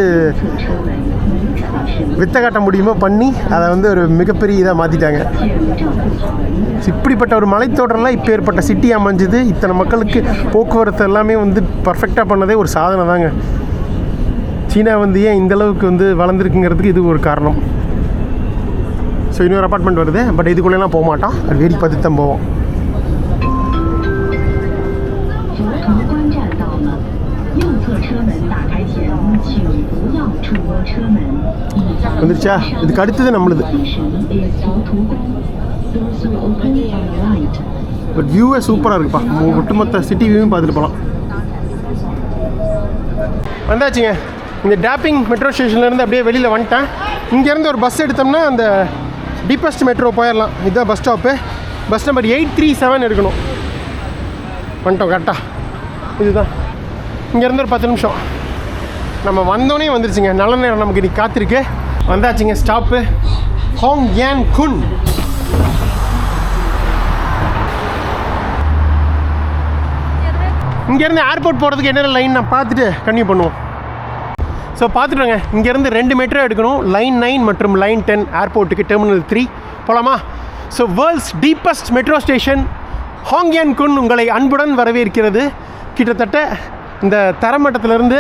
வித்த காட்ட முடியுமோ பண்ணி அதை வந்து ஒரு மிகப்பெரிய இதாக மாற்றிட்டாங்க. இப்படிப்பட்ட ஒரு மலைத்தோட்டம்லாம் இப்போ ஏற்பட்ட சிட்டி அமைஞ்சுது. இத்தனை மக்களுக்கு போக்குவரத்து எல்லாமே வந்து பர்ஃபெக்டாக பண்ணதே ஒரு சாதனை தாங்க. சீனா வந்து ஏன் இந்தளவுக்கு வந்து வளர்ந்துருக்குங்கிறதுக்கு இது ஒரு காரணம். ஸோ இன்னொரு அப்பார்ட்மெண்ட் வருது. பட் இதுக்குள்ளேலாம் போக மாட்டோம், அது வேடி பார்த்துட்டு தான் போவோம். வந்துருச்சா? இதுக்கு அடுத்தது நம்மளுது. பட் வியூவே சூப்பராக இருக்குப்பா. ஒட்டுமொத்த சிட்டி வியூவும் பார்த்துட்டு போகலாம். வந்தாச்சுங்க. இந்த டாப்பிங் மெட்ரோ ஸ்டேஷன்லேருந்து அப்படியே வெளியில் வந்துட்டேன். இங்கேருந்து ஒரு பஸ் எடுத்தோம்னா அந்த டீப்பஸ்ட் மெட்ரோ போயிடலாம். இதுதான் பஸ் ஸ்டாப்பு. பஸ் நம்பர் 837 எடுக்கணும். வந்துட்டோம் கரெக்டாக. இதுதான் இங்கேருந்து ஒரு 10 நிமிஷம். நம்ம வந்தோடனே வந்துருச்சுங்க. நல்ல நேரம் நமக்கு இன்றைக்கி காத்திருக்கு. வந்தாச்சுங்க ஸ்டாப்பு ஹாங் யான் குன். இங்கேருந்து ஏர்போர்ட் போகிறதுக்கு என்னென்ன லைன் நான் பார்த்துட்டு கன்டினியூ பண்ணுவோம். ஸோ பார்த்துட்டோங்க. இங்கேருந்து 2 மெட்ரோ எடுக்கணும். லைன் 9 மற்றும் லைன் 10 ஏர்போர்ட்டுக்கு டெர்மினல் 3 போகலாமா? So world's deepest metro station Hongyancun உங்களை அன்புடன் வரவேற்கிறது. கிட்டத்தட்ட இந்த தரமட்டத்திலேருந்து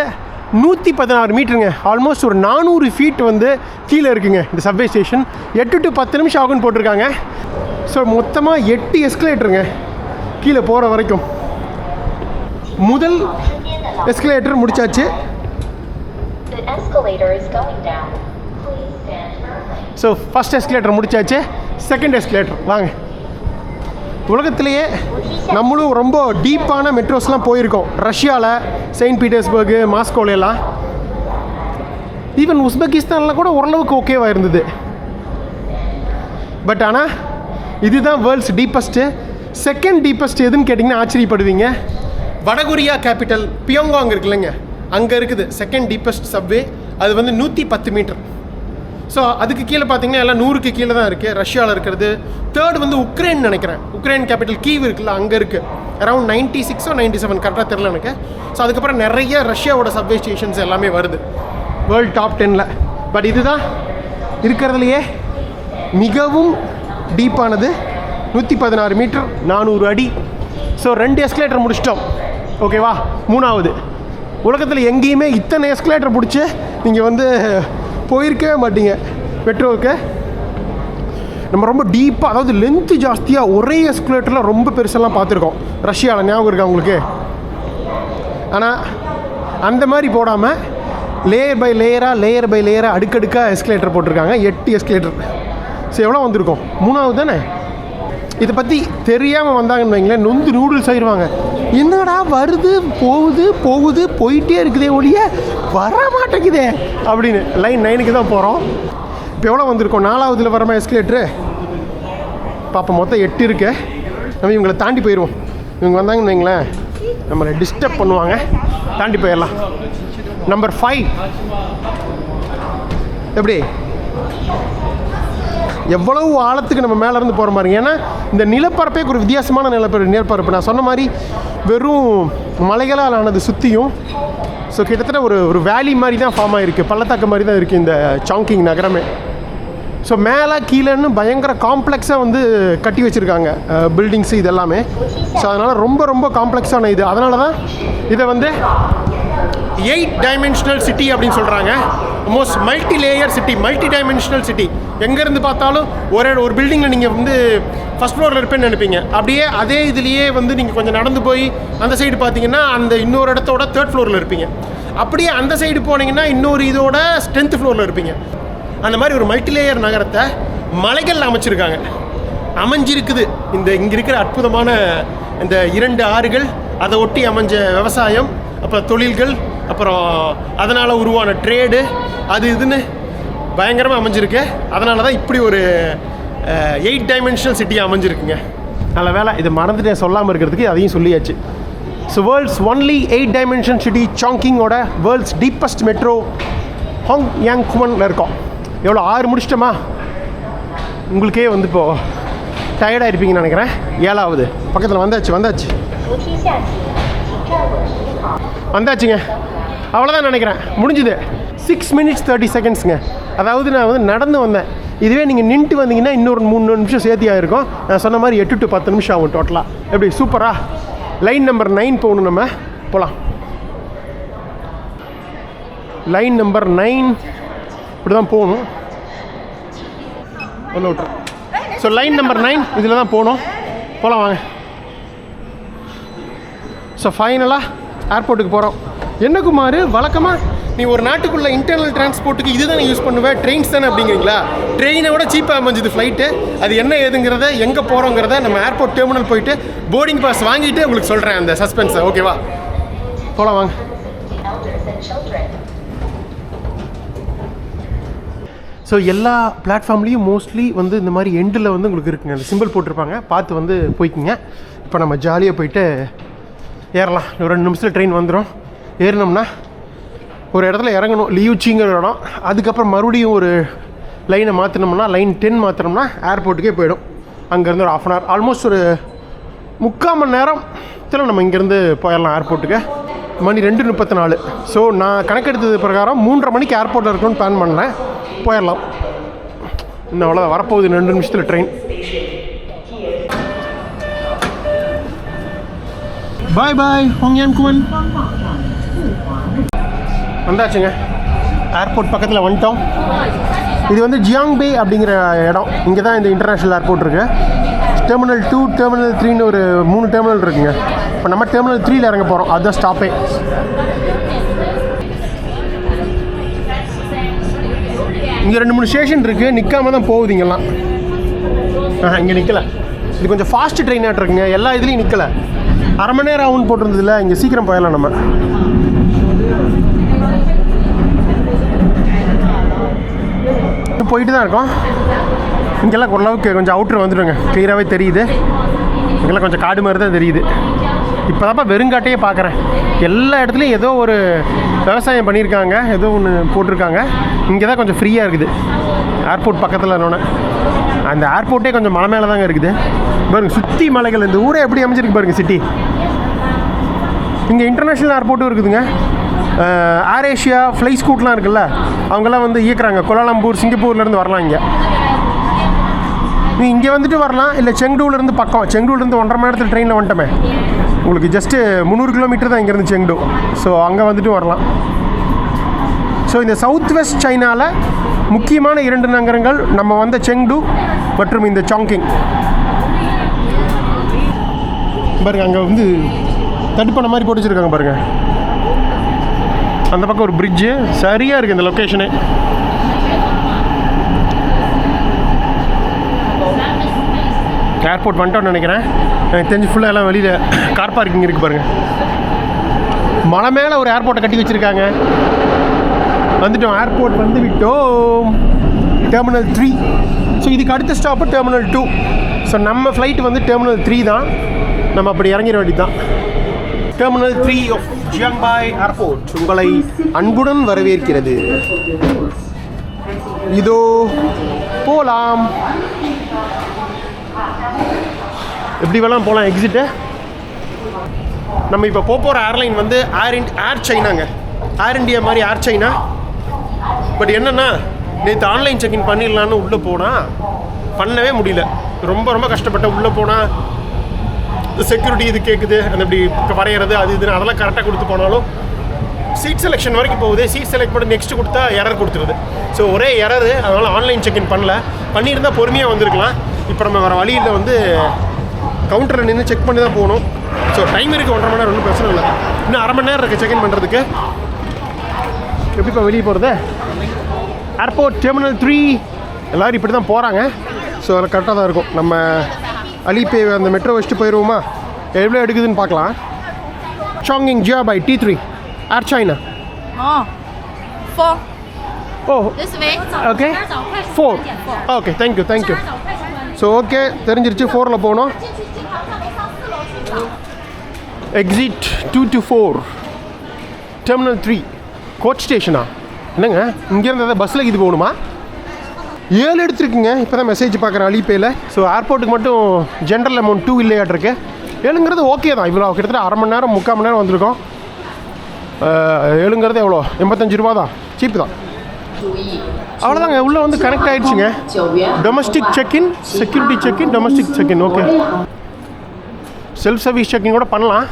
116 மீட்டருங்க, ஆல்மோஸ்ட் ஒரு 400 ஃபீட் வந்து கீழே இருக்குங்க இந்த சப்வே ஸ்டேஷன். 8 to 10 நிமிஷம் ஆகுன்னு போட்டிருக்காங்க. ஸோ மொத்தமாக 8 எஸ்கலேட்டருங்க கீழே போகிற வரைக்கும். முதல் எஸ்கலேட்டர் முடிச்சாச்சு. ஸோ ஃபஸ்ட் எஸ்கலேட்டர் முடிச்சாச்சு. செகண்ட் எஸ்கலேட்டர் வாங்க. உலகத்திலேயே நம்மளும் ரொம்ப டீப்பான மெட்ரோஸ்லாம் போயிருக்கோம். ரஷ்யாவில் செயின்ட் பீட்டர்ஸ்பர்கு, மாஸ்கோலாம், ஈவன் உஸ்பெகிஸ்தானில் கூட ஓரளவுக்கு ஓகேவாக இருந்தது. பட் ஆனால் இதுதான் வேர்ல்ட்ஸ் டீப்பஸ்ட்டு. செகண்ட் டீப்பஸ்ட் எதுன்னு கேட்டிங்கன்னா ஆச்சரியப்படுவீங்க. வடகொரியா கேபிட்டல் பியோங்காங் இருக்குல்லங்க, அங்கே இருக்குது செகண்ட் டீப்பஸ்ட் சப்வே. அது வந்து 110 மீட்டர். ஸோ அதுக்கு கீழே பார்த்தீங்கன்னா எல்லாம் 100க்கு கீழே தான் இருக்குது. ரஷ்யாவில் இருக்கிறது. தேர்ட் வந்து உக்ரைன் நினைக்கிறேன். உக்ரைன் கேபிட்டல் கீவ் இருக்குல்ல, அங்கே இருக்குது. அரௌண்ட் 96 or 97 கரெக்டாக தெரில எனக்கு. ஸோ அதுக்கப்புறம் நிறைய ரஷ்யாவோட சப்வே ஸ்டேஷன்ஸ் எல்லாமே வருது வேர்ல்டு டாப் 10ல். பட் இதுதான் இருக்கிறதுலையே மிகவும் டீப்பானது. 116 மீட்டர், 400 அடி. ஸோ 2 எஸ்கலேட்டர் முடிச்சிட்டோம். ஓகேவா? மூணாவது. உலகத்தில் எங்கேயுமே இத்தனை எஸ்கலேட்டர் பிடிச்சி நீங்கள் வந்து போயிருக்கவே மாட்டீங்க மெட்ரோவுக்கு. நம்ம ரொம்ப டீப்பாக, அதாவது லென்த்து ஜாஸ்தியாக ஒரே எஸ்கலேட்டரில் ரொம்ப பெருசெல்லாம் பார்த்துருக்கோம் ரஷ்யாவில். ஞாபகம் இருக்கா உங்களுக்கு? ஆனால் அந்த மாதிரி போடாமல் லேயர் பை லேயராக அடுக்கடுக்காக எஸ்கலேட்டர் போட்டிருக்காங்க. 8 எஸ்கலேட்டர். ஸோ எவ்வளோ வந்திருக்கோம்? மூணாவது தானே. இதை பற்றி தெரியாமல் வந்தாங்கன்னு வைங்களேன், நொந்து நூடுல்ஸ் ஆயிடுவாங்க. என்னடா வருது போகுது போயிட்டே இருக்குதே ஒழிய வர மாட்டேங்குதே அப்படின்னு. லைன் 9க்கு தான் போகிறோம். இப்போ எவ்வளோ வந்திருக்கோம்? 4வதுல வரமா எஸ்கலேட்ரு பாப்பா. மொத்தம் 8 இருக்கு. நம்ம இவங்களை தாண்டி போயிடுவோம். இவங்க வந்தாங்கன்னு வைங்களேன் நம்மளை டிஸ்டர்ப் பண்ணுவாங்க. தாண்டி போயிடலாம். நம்பர் 5 எப்படி எவ்வளவு ஆழத்துக்கு நம்ம மேலேருந்து போகிற மாதிரி. ஏன்னா இந்த நிலப்பரப்பே ஒரு வித்தியாசமான நிலப்பரப்பு. நான் சொன்ன மாதிரி வெறும் மலைகளால் ஆனது சுற்றியும். ஸோ கிட்டத்தட்ட ஒரு வேலி மாதிரி தான் ஃபார்ம் ஆகிருக்கு, பள்ளத்தாக்கு மாதிரி தான் இருக்குது இந்த சாங்கிங் நகரமே. ஸோ மேலே கீழேன்னு பயங்கர காம்ப்ளெக்ஸாக வந்து கட்டி வச்சுருக்காங்க பில்டிங்ஸு இதெல்லாமே. ஸோ அதனால் ரொம்ப காம்ப்ளெக்ஸான இது. அதனால தான் இதை வந்து 8 டைமென்ஷனல் சிட்டி அப்படின்னு சொல்கிறாங்க. Most multi layer city, multi dimensional city. எங்கேருந்து பார்த்தாலும் ஒரு பில்டிங்கில் நீங்கள் வந்து ஃபஸ்ட் ஃப்ளோரில் இருப்பேன்னு நினைப்பீங்க. அப்படியே அதே இதுலேயே வந்து நீங்கள் கொஞ்சம் நடந்து போய் அந்த சைடு பார்த்தீங்கன்னா அந்த இன்னொரு இடத்தோட 3rd ஃப்ளோரில் இருப்பீங்க. அப்படியே அந்த சைடு போனீங்கன்னா இன்னொரு இதோட 10th ஃப்ளோரில் இருப்பீங்க. அந்த மாதிரி ஒரு மல்டி லேயர் நகரத்தை மலைகள் அமைஞ்சிருக்குது. இங்கே இருக்கிற அற்புதமான இந்த 2 ஆறுகள், அதை ஒட்டி அமைஞ்ச விவசாயம், அப்புறம் தொழில்கள், அப்புறம் அதனால் உருவான ட்ரேடு, அது இதுன்னு பயங்கரமாக அமைஞ்சிருக்கு. அதனால தான் இப்படி ஒரு 8 டைமென்ஷனல் சிட்டியாக அமைஞ்சிருக்குங்க. நல்ல வேலை இதை மறந்துட்டு சொல்லாமல் இருக்கிறதுக்கு அதையும் சொல்லியாச்சு. So world's only 8 dimension city சாங்கிங்கோட world's deepest metro Hong Yang குமனில் இருக்கோம். எவ்வளோ 6 முடிச்சிட்டோமா? உங்களுக்கே வந்து இப்போது டயர்டாக இருப்பீங்கன்னு நினைக்கிறேன். 7வது பக்கத்தில் வந்தாச்சுங்க. அவ்வளோதான் நினைக்கிறேன், முடிஞ்சுது. 6 minutes 30 secondsங்க. அதாவது நான் வந்து நடந்து வந்தேன். இதுவே நீங்கள் நின்றுட்டு வந்தீங்கன்னா இன்னொரு 3 நிமிஷம் சேர்த்தி ஆகிருக்கும். நான் சொன்ன மாதிரி 8 to 10 நிமிஷம் ஆகும் டோட்டலாக. எப்படி சூப்பரா? லைன் நம்பர் 9 போகணும். நம்ம போகலாம். லைன் நம்பர் 9 இப்படி தான் போகணும். ஒன்று விட்டு. ஸோ லைன் நம்பர் 9 இதில் தான் போகணும். போகலாம் வாங்க. ஸோ ஃபைனலாக ஏர்போர்ட்டுக்கு போகிறோம். என்ன குமார், வழக்கமாக நீ ஒரு நாட்டுக்குள்ளே இன்டர்னல் டிரான்ஸ்போர்ட்டுக்கு இது தானே யூஸ் பண்ணுவேன், ட்ரெயின்ஸ் தானே அப்படிங்கிறீங்களா? ட்ரெயினை விட சீப்பாக அமைஞ்சுது ஃப்ளைட்டு. அது என்ன ஏதுங்கிறத, எங்கே போகிறோங்கிறத நம்ம ஏர்போர்ட் டெர்மினல் போயிட்டு போர்டிங் பாஸ் வாங்கிட்டு உங்களுக்கு சொல்கிறேன் அந்த சஸ்பென்ஸை. ஓகேவா? போகலாம் வாங்க. ஸோ எல்லா பிளாட்ஃபார்ம்லேயும் மோஸ்ட்லி வந்து இந்த மாதிரி எண்டில் வந்து உங்களுக்கு இருக்குங்க, அந்த சிம்பிள் போட்டிருப்பாங்க, பார்த்து வந்து போய்க்குங்க. இப்போ நம்ம ஜாலியாக போயிட்டு ஏறலாம். ஒரு 2 நிமிஷத்தில் ட்ரெயின் வந்துடும். ஏறினோம்னா ஒரு இடத்துல இறங்கணும், லியூச்சிங்கிற இடம். அதுக்கப்புறம் மறுபடியும் ஒரு லைனை மாற்றினோம்னா, லைன் 10 மாற்றினோம்னா ஏர்போர்ட்டுக்கே போயிடும். அங்கேருந்து ஒரு 1/2 hour, ஆல்மோஸ்ட் ஒரு 3/4 மணி நேரத்தில் நம்ம இங்கேருந்து போயிடலாம் ஏர்போர்ட்டுக்கு. மணி 2:34. ஸோ நான் கணக்கெடுத்தது பிரகாரம் 3:30 மணிக்கு ஏர்போர்ட்டில் இருக்கணும்னு பிளான் பண்ணேன். போயிடலாம். இன்னும் அவ்வளோதான், வரப்போகுது 2 நிமிஷத்தில் ட்ரெயின். பாய் பாய் ஹோங்யான் குவன். வந்தாச்சுங்க, ஏர்போர்ட் பக்கத்தில் வந்துட்டோம். இது வந்து ஜியாங்பே அப்படிங்கிற இடம். இங்கே தான் இந்த இன்டர்நேஷ்னல் ஏர்போர்ட் இருக்குது. டெர்மினல் 2, டெர்மினல் 3ன்னு ஒரு 3 டெர்மினல் இருக்குங்க. இப்போ நம்ம டெர்மினல் 3ல் இறங்க போகிறோம். அதுதான் ஸ்டாப்பே. இங்கே 2-3 ஸ்டேஷன் இருக்குது, நிற்காம தான் போகுது இங்கெல்லாம். இங்கே நிற்கலை. இது கொஞ்சம் ஃபாஸ்ட் ட்ரெயின் ஆகிட்டு இருக்குங்க, எல்லா இதுலேயும் நிற்கலை. 1/2 மணி நேரம் ஆகும்னு போட்டிருந்ததில்ல, இங்கே சீக்கிரம் போயிடலாம் நம்ம. போயிட்டு தான் இருக்கோம். இங்கெல்லாம் ஓரளவுக்கு கொஞ்சம் அவுட்ரு வந்துடுங்க, கிளியராகவே தெரியுது. இங்கெல்லாம் கொஞ்சம் காடு மாதிரி தான் தெரியுது. இப்போ தான்ப்பா வெறுங்காட்டையே பார்க்குறேன். எல்லா இடத்துலையும் ஏதோ ஒரு விவசாயம் பண்ணியிருக்காங்க, ஏதோ ஒன்று போட்டிருக்காங்க. இங்கே தான் கொஞ்சம் ஃப்ரீயாக இருக்குது ஏர்போர்ட் பக்கத்தில். இன்னொன்று அந்த ஏர்போர்ட்டே கொஞ்சம் மலை மேலே தாங்க இருக்குது. பாருங்கள், சுற்றி மலைகள். இந்த ஊரே எப்படி அமைச்சிருக்கு பாருங்கள், சிட்டி. இங்கே இன்டர்நேஷ்னல் ஏர்போர்ட்டும் இருக்குதுங்க. ஏர் ஏஷியா ஃப்ளை ஸ்கூட்லாம் இருக்குல்ல, அவங்கெல்லாம் வந்து இயக்குறாங்க. கோலாலம்பூர், சிங்கப்பூர்லேருந்து வரலாம் இங்கே. நீ இங்கே வந்துட்டு வரலாம், இல்லை செங்டூலேருந்து பக்கம். செங்டூலேருந்து 1.5 மணி நேரத்தில் ட்ரெயினில் வந்துட்டோமே. உங்களுக்கு ஜஸ்ட்டு 300 கிலோமீட்டர் தான் இங்கேருந்து செங்டூ. ஸோ அங்கே வந்துட்டு வரலாம். ஸோ இந்த சவுத் வெஸ்ட் சைனாவில் முக்கியமான 2 நகரங்கள் நம்ம வந்த செங்டூ மற்றும் இந்த சாங்கிங். பாருங்கள், அங்கே வந்து தடுப்பான மாதிரி போட்டு வச்சுருக்காங்க பாருங்கள். அந்த பக்கம் ஒரு பிரிட்ஜு சரியாக இருக்குது இந்த லொக்கேஷனு. ஏர்போர்ட் வந்துட்டோன்னு நினைக்கிறேன். எனக்கு தெரிஞ்சு ஃபுல்லாக எல்லாம் வெளியில் கார் பார்க்கிங் இருக்குது பாருங்கள். மலை மேலே ஒரு ஏர்போர்ட்டை கட்டி வச்சுருக்காங்க. வந்துட்டோம், ஏர்போர்ட் வந்து விட்டோம். டெர்மினல் 3. ஸோ இதுக்கு அடுத்த ஸ்டாப்பு டெர்மினல் 2. ஸோ நம்ம ஃப்ளைட்டு வந்து டெர்மினல் 3 தான். நம்ம அப்படி இறங்கிட வேண்டியது தான். டெர்மினல் 3 ஆஃப் ஜியாங்பாய் ஏர்போர்ட் உங்களை அன்புடன் வரவேற்கிறது. இதோ போகலாம். எப்படி வேணாம் போகலாம். எக்ஸிட்டு நம்ம இப்போ போகிற ஏர்லைன் வந்து ஏர் சைனாங்க. ஏர் இண்டியா மாதிரி ஏர் சைனா. பட் என்னென்னா, நேற்று ஆன்லைன் செக்இன் பண்ணிடலான்னு உள்ளே போனால் பண்ணவே முடியல. ரொம்ப ரொம்ப கஷ்டப்பட்டேன். உள்ளே போனால் செக்யூரிட்டி இது கேட்குது, அந்த இப்படி வரைகிறது அது இதுன்னு அதெல்லாம் கரெக்டாக கொடுத்து போனாலும் சீட் செலெக்ஷன் வரைக்கும் போகுது. சீட் செலக்ட் பண்ணி நெக்ஸ்ட்டு கொடுத்தா எரர் கொடுத்துருது. ஸோ ஒரே எரரு. அதனால் ஆன்லைன் செக்இன் பண்ணல. பண்ணியிருந்தால் பொறுமையாக வந்திருக்கலாம். இப்போ நம்ம வர வழியில் வந்து கவுண்டரில் நின்று செக் பண்ணி தான் போகணும். ஸோ டைம் இருக்குது, 1.5 மணி நேரம், ஒன்றும் பிரச்சனை இல்லை. இன்னும் 1/2 மணி நேரம் இருக்குது செக்இன் பண்ணுறதுக்கு. எப்படிப்பா வெளியே போகிறது? ஏர்போர்ட் டெர்மினல் 3 எல்லோரும் இப்படி தான் போகிறாங்க. ஸோ அதில் கரெக்டாக தான் இருக்கும். நம்ம அலிபே அந்த மெட்ரோ வச்சுட்டு போயிடுவோமா? எவ்வளோ எடுக்குதுன்னு பார்க்கலாம். Chongqing Jiangbei T3 air China. 4. Oh, This way. okay. 4. Okay, thank you. So okay, தெரிஞ்சிருச்சு. 4ல் போகணும். எக்ஸிட் 2 to 4 டெர்மினல் 3 கோச் ஸ்டேஷனா? என்னங்க, இங்கேருந்து எதாவது பஸ்ஸில் இது போகணுமா? 7 எடுத்துருக்குங்க. இப்போ தான் மெசேஜ் பார்க்குறேன் அலிபேயில். ஸோ ஏர்போர்ட்டுக்கு மட்டும் ஜென்ரல் அமௌண்ட் 2 இல்லையாட்டிருக்கு. 7ங்கிறது ஓகே தான். இவ்வளோ கிட்டத்தட்ட 1/2 மணி நேரம் 3/4 மணி நேரம் வந்திருக்கோம். 7ங்கிறது எவ்வளோ? 85 ரூபா தான். சீப்பு தான். அவ்வளோதாங்க. உள்ளே வந்து கனெக்ட் ஆகிடுச்சுங்க. Domestic check in, security check in, domestic check in. Okay, self service check in கூட பண்ணலாம்.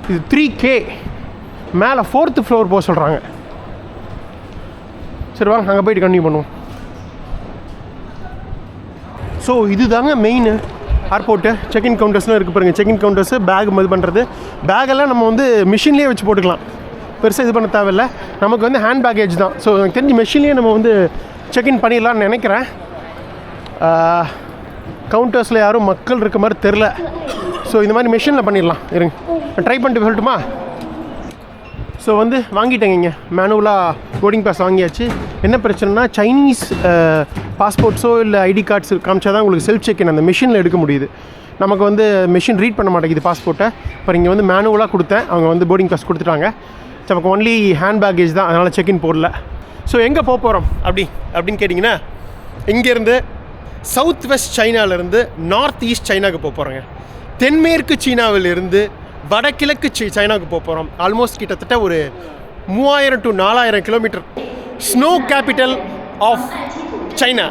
இது 3K மேலே 4th ஃப்ளோர் போக சொல்கிறாங்க. சரி வாங்க, அங்கே போய்ட்டு கண்டினியூ பண்ணுவோம். ஸோ இது தாங்க மெயின் ஏர்போர்ட்டு. செக்இன் கவுண்டர்ஸ்லாம் இருக்குது பாருங்கள். செக்இன் கவுண்டர்ஸு, பேக் இது பண்ணுறது. பேக்கெல்லாம் நம்ம வந்து மிஷின்லேயே வச்சு போட்டுக்கலாம். பெருசாக இது பண்ண தேவையில்லை. நமக்கு வந்து ஹேண்ட் பேக்கேஜ் தான். ஸோ எனக்கு தெரிஞ்சு மெஷின்லேயே நம்ம வந்து செக்இன் பண்ணிடலான்னு நினைக்கிறேன். கவுண்டர்ஸில் யாரும் மக்கள் இருக்க மாதிரி தெரில. ஸோ இந்த மாதிரி மெஷினில் பண்ணிடலாம். இருங்க, ட்ரை பண்ணிட்டு சொல்லட்டுமா? ஸோ வந்து வாங்கிட்டேங்க மேனுவலாக போர்டிங் பாஸ் வாங்கியாச்சு. என்ன பிரச்சனைனா சைனீஸ் பாஸ்போர்ட்ஸோ இல்லை ஐடி கார்ட்ஸ் காமிச்சா தான் உங்களுக்கு செல்ஃப் செக்இன் அந்த மிஷினில் எடுக்க முடியுது. நமக்கு வந்து மிஷின் ரீட் பண்ண மாட்டேங்குது பாஸ்போர்ட்டை. அப்புறம் இங்கே வந்து மேனுவலாக கொடுத்தேன், அவங்க வந்து போர்டிங் பாஸ் கொடுத்துட்டாங்க. நமக்கு ஒன்லி ஹேண்ட் பேக்கேஜ் தான், அதனால் செக்இன் போடல. ஸோ எங்கே போக போகிறோம் அப்படின்னு கேட்டிங்கன்னா, இங்கேருந்து சவுத் வெஸ்ட் சைனாவிலேருந்து நார்த் ஈஸ்ட் சைனாவுக்கு போக போகிறோங்க. தென்மேற்கு சீனாவிலிருந்து வடகிழக்கு சைனாவுக்கு போக போகிறோம். ஆல்மோஸ்ட் கிட்டத்தட்ட ஒரு 3000 to 4000 kilometre. Snow capital of China,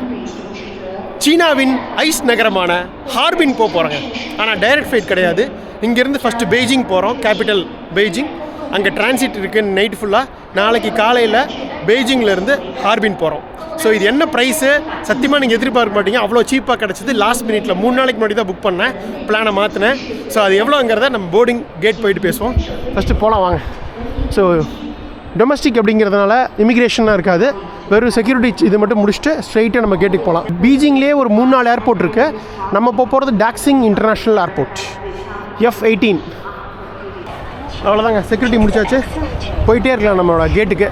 சீனாவின் ஐஸ் நகரமான ஹார்பின் போக போகிறோங்க. ஆனால் டைரக்ட் ஃப்ளைட் கிடையாது. இங்கேருந்து ஃபஸ்ட்டு பெய்ஜிங் போகிறோம், கேபிட்டல் பெய்ஜிங். அங்கே டிரான்சிட் இருக்குது நைட்டு ஃபுல்லாக. நாளைக்கு காலையில் பெய்ஜிங்லேருந்து ஹார்பின் போகிறோம். ஸோ இது என்ன ப்ரைஸு சத்தியமாக நீங்கள் எதிர்பார்க்க மாட்டீங்க. அவ்வளோ சீப்பாக கிடச்சிது. லாஸ்ட் மினிட்ல 3 நாளைக்கு முன்னாடி தான் புக் பண்ணேன், பிளானை மாற்றினேன். ஸோ அது எவ்வளோங்கிறத நம்ம போர்டிங் கேட் போயிட்டு பேசுவோம். ஃபஸ்ட்டு போகலாம் வாங்க. ஸோ டொமஸ்டிக் அப்படிங்கிறதுனால இமிக்ரேஷனாக இருக்காது, வெறும் செக்யூரிட்டி இது மட்டும் முடிச்சுட்டு ஸ்ட்ரைட்டாக நம்ம கேட்டுக்கு போகலாம். பீஜிங்லேயே ஒரு 3-4 ஏர்போர்ட் இருக்குது. நம்ம போகிறது டாக்ஸிங் இன்டர்நேஷ்னல் ஏர்போர்ட் F-18. அவ்வளோதாங்க, செக்யூரிட்டி முடிச்சாச்சு, போயிட்டே இருக்கலாம் நம்மளோட கேட்டுக்கு.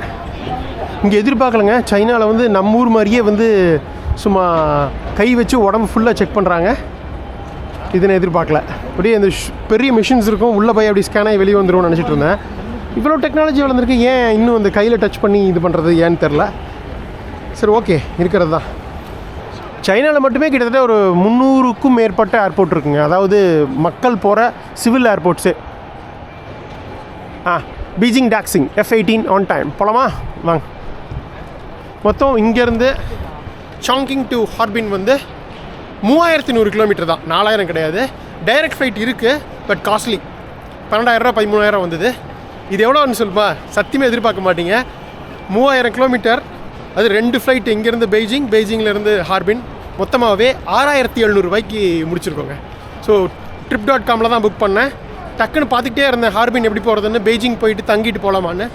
இங்கே எதிர்பார்க்கலங்க, சைனாவில் வந்து நம்ம ஊர் மாதிரியே வந்து சும்மா கை வச்சு உடம்பு ஃபுல்லாக செக் பண்ணுறாங்க. இது நான் எதிர்பார்க்கல. அப்படியே அந்த பெரிய மிஷின்ஸ் இருக்கும், உள்ளே போய் அப்படி ஸ்கேன் ஆகி வெளியே வந்துடும்னு நினச்சிட்டு இருந்தேன். இவ்வளோ டெக்னாலஜி வளர்ந்துருக்கு, ஏன் இன்னும் அந்த கையில் டச் பண்ணி இது பண்ணுறது ஏன்னு தெரில. சரி, ஓகே, இருக்கிறது தான். சைனாவில் மட்டுமே கிட்டத்தட்ட ஒரு 300க்கும் மேற்பட்ட ஏர்போர்ட் இருக்குங்க. அதாவது மக்கள் போகிற civil airports. Beijing Daxing F-18 on time. போகலாமா வாங்க. மொத்தம் இங்கேருந்து சாங்கிங் டு ஹார்பின் வந்து 3100 கிலோமீட்டர் தான், 4000 கிடையாது. டைரக்ட் ஃப்ளைட் இருக்குது, பட் காஸ்ட்லி. 12,000 13,000 வந்தது. இது எவ்வளோன்னு சொல்லுப்பா, சத்தியமாக எதிர்பார்க்க மாட்டீங்க. 3000 கிலோமீட்டர், அது 2 ஃப்ளைட் இங்கேருந்து பெய்ஜிங்லேருந்து ஹார்பின். மொத்தமாகவே 6700 ரூபாய்க்கு முடிச்சிருக்கோங்க. ஸோ Trip.comல தான் புக் பண்ணேன். டக்குன்னு பார்த்துக்கிட்டே இருந்தேன் ஹார்பின் எப்படி போகிறதுன்னு. பெய்ஜிங் போயிட்டு தங்கிட்டு போகலாமான்னு.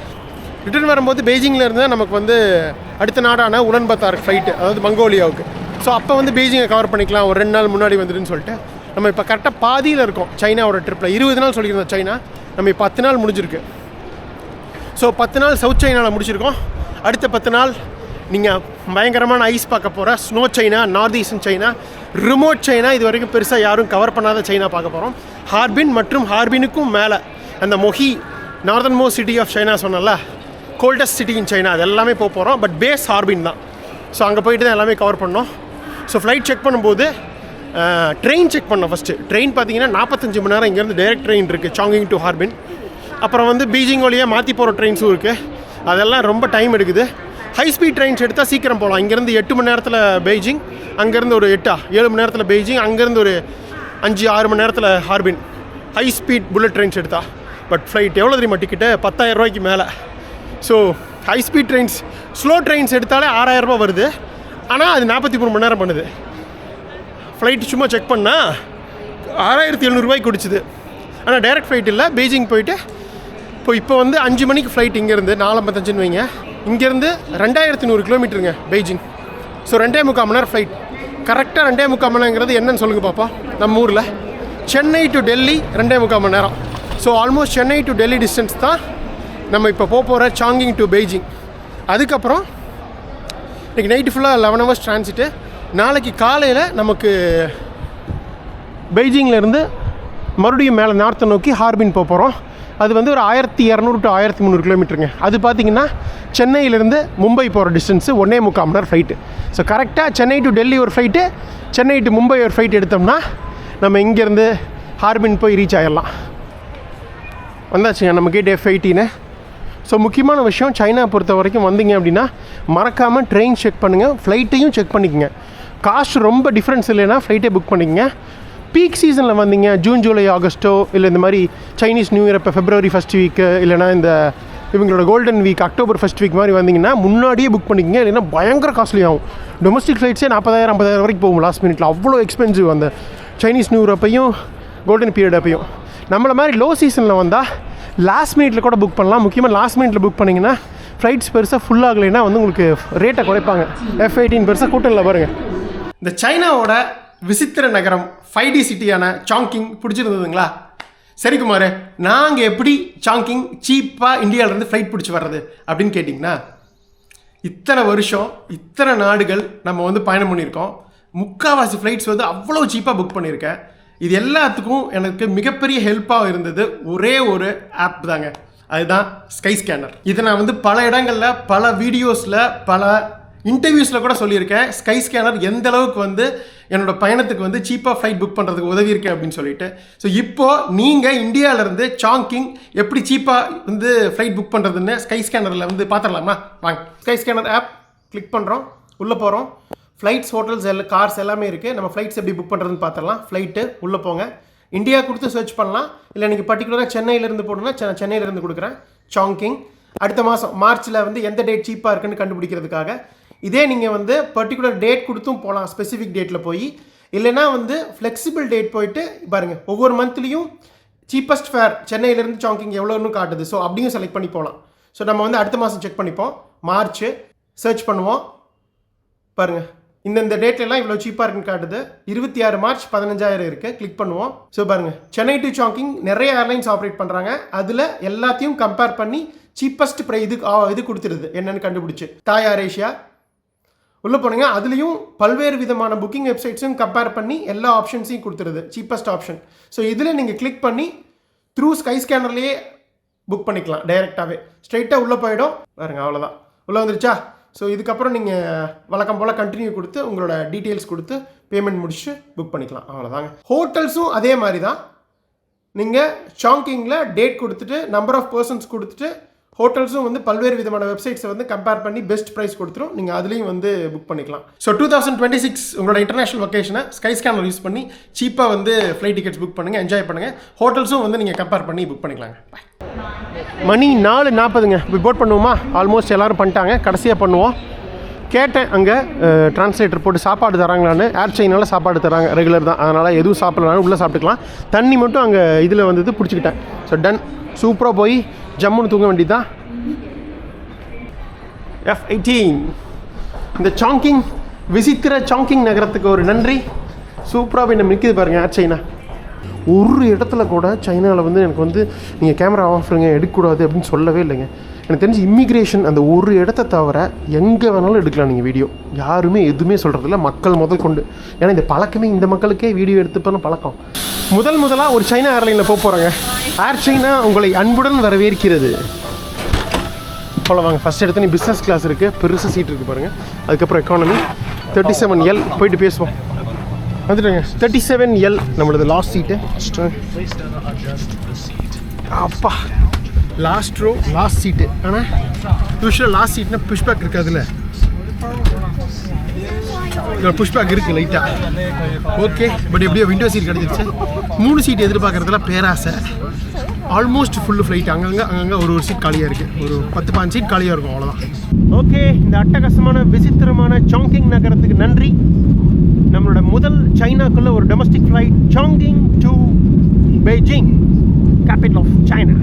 ரிட்டர்ன் வரும்போது பெய்ஜிங்கில் இருந்தால் நமக்கு வந்து அடுத்த நாடான உலன்பத்தார் ஃப்ளைட்டு, அதாவது மங்கோலியாவுக்கு. ஸோ அப்போ வந்து பெய்ஜிங்கை கவர் பண்ணிக்கலாம், ஒரு 2 நாள் முன்னாடி வந்துடுன்னு சொல்லிட்டு. நம்ம இப்போ கரெக்டாக பாதியில் இருக்கோம் சைனாவோட ட்ரிப்பில். 20 நாள் சொல்லியிருந்தோம் சைனா, நம்ம 10 நாள் முடிஞ்சிருக்கு. ஸோ 10 நாள் சவுத் சைனாவில் முடிச்சிருக்கோம். அடுத்த 10 நாள் நீங்கள் பயங்கரமான ஐஸ் பார்க்க போகிற snow China, north eastern China, remote China, இது வரைக்கும் பெருசாக யாரும் கவர் பண்ணாத சைனா பார்க்க போகிறோம். ஹார்பின் மற்றும் ஹார்பினுக்கும் மேலே அந்த Mohe, northern most city of China சொன்னல, கோல்டஸ்ட் சிட்டி இன் சைனா, அது எல்லாமே போக போகிறோம். பட் பேஸ் ஹார்பின் தான். ஸோ அங்கே போயிட்டு தான் எல்லாமே கவர் பண்ணோம். ஸோ ஃப்ளைட் செக் பண்ணும்போது ட்ரெயின் செக் பண்ணோம். ஃபஸ்ட்டு ட்ரெயின் பார்த்தீங்கன்னா 45 மணி நேரம் இங்கேருந்து டைரக்ட் ட்ரெயின் இருக்குது சாங்கிங் டு ஹார்பின். அப்புறம் வந்து பீஜிங் வழியாக மாற்றி போகிற ட்ரெயின்ஸும் இருக்குது. அதெல்லாம் ரொம்ப டைம் எடுக்குது. ஹை ஸ்பீட் ட்ரெயின்ஸ் எடுத்தால் சீக்கிரம் போகலாம். இங்கேருந்து 8 மணி நேரத்தில் பெய்ஜிங், அங்கேருந்து ஒரு 7 மணி நேரத்தில் பெய்ஜிங், அங்கேருந்து ஒரு 5-6 மணி நேரத்தில் Harbin. High speed bullet trains எடுத்தா. பட் ஃப்ளைட் எவ்வளோ தெரியுமா டிக்கெட்டு? 10,000 ரூபாய்க்கு மேலே. So high speed trains, slow trains எடுத்தாலே 6000 ரூபா வருது. ஆனால் அது 43 மணி நேரம் பண்ணுது. ஃப்ளைட் சும்மா செக் பண்ணால் 6700 ரூபாய்க்கு குடிச்சுது. ஆனால் டைரக்ட் ஃப்ளைட் இல்லை, பெய்ஜிங் போயிட்டு இப்போ வந்து 5 மணிக்கு ஃப்ளைட் இங்கேருந்து 4:55 வைங்க. இங்கேருந்து 2100 கிலோமீட்டருங்க பெய்ஜிங். ஸோ 2.25 மணி நேரம் ஃப்ளைட். கரெக்டாக 2.25 மணி நேரங்கிறது என்னன்னு சொல்லுங்கள் பாப்பா. நம்ம ஊரில் சென்னை டு டெல்லி 2.25 மணி நேரம். So almost Chennai to Delhi distance தான் நம்ம இப்போ போகிற சாங்கிங் டு பெய்ஜிங். அதுக்கப்புறம் இன்றைக்கி நைட்டு ஃபுல்லாக 11 ஹவர்ஸ் டிரான்சிட்டு. நாளைக்கு காலையில் நமக்கு பெய்ஜிங்லேருந்து மறுபடியும் மேலே நார்த்தை நோக்கி ஹார்பின் போக போகிறோம். அது வந்து ஒரு 1200 to 1300 கிலோமீட்டருங்க. அது பார்த்திங்கன்னா சென்னையிலேருந்து மும்பை போகிற டிஸ்டன்ஸு 1.25 மணி நேரம் ஃப்ளைட்டு. ஸோ கரெக்டாக சென்னை டு டெல்லி ஒரு ஃப்ளைட்டு, சென்னை டு மும்பை ஒரு ஃப்ளைட் எடுத்தோம்னா நம்ம இங்கேருந்து ஹார்பின் போய் ரீச் ஆகிடலாம். வந்தாச்சுங்க நம்ம கேட் F-18. ஸோ முக்கியமான விஷயம், சைனா பொறுத்த வரைக்கும் வந்தீங்க அப்படின்னா மறக்காமல் ட்ரெயின் செக் பண்ணுங்கள், ஃப்ளைட்டையும் செக் பண்ணிக்கோங்க. காஸ்ட் ரொம்ப டிஃப்ரென்ஸ் இல்லைன்னா ஃப்ளைட்டே புக் பண்ணிக்கங்க. பீக் சீசனில் வந்தீங்க, ஜூன் ஜூலை ஆகஸ்ட்டோ இல்லை இந்த மாதிரி சைனீஸ் நியூ இயர் இப்போ February 1st வீக்கு, இல்லைனா இந்த இவங்களோட golden week October 1st week மாதிரி வந்தீங்கன்னா முன்னாடியே புக் பண்ணிக்கங்க. இல்லைன்னா பயங்கர காஸ்ட்லி ஆகும். டொமஸ்டிக் ஃப்ளைட்ஸே 40,000 50,000 வரைக்கும் போகும் லாஸ்ட் மினிட்ல. அவ்வளோ எக்ஸ்பென்சிவ் அந்த சைனீஸ் நியூ இயர் அப்பையும் கோல்டன் பீரியட் அப்பையும். நம்மளை மாதிரி லோ சீசனில் வந்தால் லாஸ்ட் மினிட்ல கூட புக் பண்ணலாம். முக்கியமாக லாஸ்ட் மினிட்ல புக் பண்ணிங்கன்னா ஃப்ளைட்ஸ் பெருசாக ஃபுல் ஆகலைன்னா வந்து உங்களுக்கு ரேட்டை குறைப்பாங்க. F-18 பெருசாக கூட்டம் இல்லை பாருங்கள். இந்த சைனாவோட விசித்திர நகரம் 5D சிட்டியான சாங்கிங் பிடிச்சிருந்ததுங்களா? சரி குமார், நாங்கள் எப்படி சாங்கிங் சீப்பாக இந்தியாவிலேருந்து ஃப்ளைட் பிடிச்சி வர்றது அப்படின்னு கேட்டிங்கன்னா, இத்தனை வருஷம் இத்தனை நாடுகள் நம்ம வந்து பயணம் பண்ணியிருக்கோம். முக்கால்வாசி ஃப்ளைட்ஸ் வந்து அவ்வளோ சீப்பாக புக் பண்ணியிருக்கேன். இது எல்லாத்துக்கும் எனக்கு மிகப்பெரிய ஹெல்ப்பாக இருந்தது ஒரே ஒரு ஆப் தாங்க, அதுதான் ஸ்கை ஸ்கேனர். இதை நான் வந்து பல இடங்களில் பல வீடியோஸில் பல இன்டர்வியூஸில் கூட சொல்லியிருக்கேன். ஸ்கை ஸ்கேனர் எந்த அளவுக்கு வந்து என்னோட பயணத்துக்கு வந்து சீப்பாக ஃப்ளைட் புக் பண்ணுறதுக்கு உதவி இருக்கு அப்படின்னு சொல்லிட்டு. ஸோ இப்போது நீங்கள் இந்தியாவிலேருந்து சாங்கிங் எப்படி சீப்பாக வந்து ஃப்ளைட் புக் பண்ணுறதுன்னு ஸ்கை ஸ்கேனரில் வந்து பார்த்துடலாமா? வாங்க, ஸ்கை ஸ்கேனர் ஆப் கிளிக் பண்ணுறோம், உள்ளே போகிறோம். ஃப்ளைட்ஸ், ஹோட்டல்ஸ் எல்லாம், கார்ஸ் எல்லாமே இருக்குது. நம்ம ஃப்ளைட்ஸ் எப்படி புக் பண்ணுறதுன்னு பார்த்துடலாம். ஃப்ளைட்டு உள்ளே போங்க, இந்தியா கொடுத்து சர்ச் பண்ணலாம். இல்லை நீங்கள் பர்டிகுலராக சென்னையிலேருந்து போடணும்னா சென்னையிலேருந்து கொடுக்குறேன். சாங்கிங் அடுத்த மாதம் மார்ச்சில் வந்து எந்த டேட் சீப்பாக இருக்குன்னு கண்டுபிடிக்கிறதுக்காக. இதே நீங்கள் வந்து பர்டிகுலர் டேட் கொடுத்தும் போகலாம், ஸ்பெசிஃபிக் டேட்டில் போய். இல்லைனா வந்து ஃப்ளெக்சிபிள் டேட் போயிட்டு பாருங்கள், ஒவ்வொரு மந்த்லேயும் சீப்பஸ்ட் ஃபேர் சென்னையிலேருந்து சாங்கிங் எவ்வளோன்னு காட்டுது. ஸோ அப்படியும் செலக்ட் பண்ணி போகலாம். ஸோ நம்ம வந்து அடுத்த மாதம் செக் பண்ணிப்போம். மார்ச் சர்ச் பண்ணுவோம். பாருங்கள், இந்த டேட்லாம் இவ்வளோ சீப்பாக இருக்குன்னு காட்டுது. 26 மார்ச் 15,000 இருக்குது. கிளிக் பண்ணுவோம். ஸோ பாருங்கள், சென்னை டு சாங்கிங் நிறைய ஏர்லைன்ஸ் ஆப்ரேட் பண்ணுறாங்க. அதில் எல்லாத்தையும் கம்பேர் பண்ணி சீப்பஸ்ட் இது கொடுத்துருது என்னென்னு கண்டுபிடிச்சி. தாய் ஏர் ஏஷியா உள்ளே போனீங்க, அதுலேயும் பல்வேறு விதமான புக்கிங் வெப்சைட்ஸும் கம்பேர் பண்ணி எல்லா ஆப்ஷன்ஸையும் கொடுத்துருது, சீப்பஸ்ட் ஆப்ஷன். ஸோ இதில் நீங்கள் கிளிக் பண்ணி த்ரூ ஸ்கை ஸ்கேனர்லேயே புக் பண்ணிக்கலாம். டைரெக்டாகவே ஸ்ட்ரைட்டாக உள்ளே போயிடும். பாருங்கள், அவ்வளோதான், உள்ளே வந்துருச்சா? ஸோ இதுக்கப்புறம் நீங்கள் வழக்கம் போல் கண்டினியூ கொடுத்து உங்களோட டீட்டெயில்ஸ் கொடுத்து பேமெண்ட் முடிச்சு புக் பண்ணிக்கலாம். அவ்வளோதாங்க. ஹோட்டல்ஸும் அதே மாதிரி தான். நீங்கள் சாங்கிங்கில் டேட் கொடுத்துட்டு நம்பர் ஆஃப் பர்சன்ஸ் கொடுத்துட்டு ஹோட்டல்ஸும் வந்து பல்வேறு விதமான வெப்சைட்ஸை வந்து கம்பேர் பண்ணி பெஸ்ட் ப்ரைஸ் கொடுத்துரும். நீங்கள் அதுலேயும் வந்து புக் பண்ணிக்கலாம். ஸோ 2026 உங்களோட இன்டர்நேஷனல் வெக்கேஷனை ஸ்கை ஸ்கேனர் யூஸ் பண்ணி சீப்பாக வந்து ஃப்ளைட் டிக்கெட்ஸ் புக் பண்ணுங்கள், என்ஜாய் பண்ணுங்கள். ஹோட்டல்ஸும் வந்து நீங்கள் கம்பேர் பண்ணி புக் பண்ணிக்கலாங்க. மணி 4:40ங்க. இப்போ போட் பண்ணுவோமா? ஆல்மோஸ்ட் எல்லோரும் பண்ணிட்டாங்க, கடைசியாக பண்ணுவோம். கேட்டேன் அங்கே டிரான்ஸ்லேட்டர் போட்டு சாப்பாடு தராங்களான்னு. ஏர் சைனால சாப்பாடு தராங்க, ரெகுலர் தான். அதனால் எதுவும் சாப்பிட்லனாலும் உள்ளே சாப்பிட்டுக்கலாம். தண்ணி மட்டும் அங்கே இதில் வந்தது பிடிச்சிக்கிட்டேன். So ton. சூப்பராக போய் ஜம்முன்னு தூங்க வேண்டியதான். F-18 இந்த சாங்கிங் விசித்திர சாங்கிங் நகரத்துக்கு ஒரு நன்றி. சூப்பராக என்ன நிற்கிது பாருங்கள் ஏர் சைனா. ஒரு இடத்துல கூட சைனாவில் வந்து எனக்கு வந்து நீங்கள் கேமரா ஆஃப்ருங்க எடுக்கக்கூடாது அப்படின்னு சொல்லவே இல்லைங்க. எனக்கு தெரிஞ்சு இமிக்ரேஷன் அந்த ஒரு இடத்த தவிர எங்கே வேணாலும் எடுக்கலாம் நீங்கள் வீடியோ. யாருமே எதுவுமே சொல்கிறதில்ல, மக்கள் முதல் கொண்டு. ஏன்னா இந்த பழக்கமே இந்த மக்களுக்கே வீடியோ எடுத்துப்போன பழக்கம். முதலாக ஒரு சைனா ஏர்லைனில் போகிறாங்க. ஏர் சைனா உங்களை அன்புடன் வரவேற்கிறது. போல வாங்க. ஃபஸ்ட் எடுத்து பிஸ்னஸ் கிளாஸ் இருக்குது, பெருசு சீட் இருக்குது பாருங்கள். அதுக்கப்புறம் எக்கானமி 37L போயிட்டு பேசுவோம். வந்துடுங்க. 37L நம்மளது லாஸ்ட் சீட்டு. அப்பா, லாஸ்ட் ரோ லாஸ்ட் சீட்டு. ஆனால் யூஸ்வலாக லாஸ்ட் சீட்னா புஷ்பேக் இருக்காதுல்ல, புஷ்பேக் இருக்குது லைட்டாக. ஓகே, பட் எப்படியோ விண்டோ சீட் கிடச்சிருச்சு. 3 சீட் எதிர்பார்க்குறதுல பேராசை. Almost full flight. அங்கங்கே ஒரு சீட் காலியாக இருக்குது. ஒரு 10-15 சீட் காலியாக இருக்கும், அவ்வளோதான். ஓகே, இந்த அட்டகாசமான விசித்திரமான சாங்கிங் நகரத்துக்கு நன்றி. நம்மளோட முதல் சைனாக்குள்ள ஒரு domestic flight, Chongqing to Beijing, capital of China.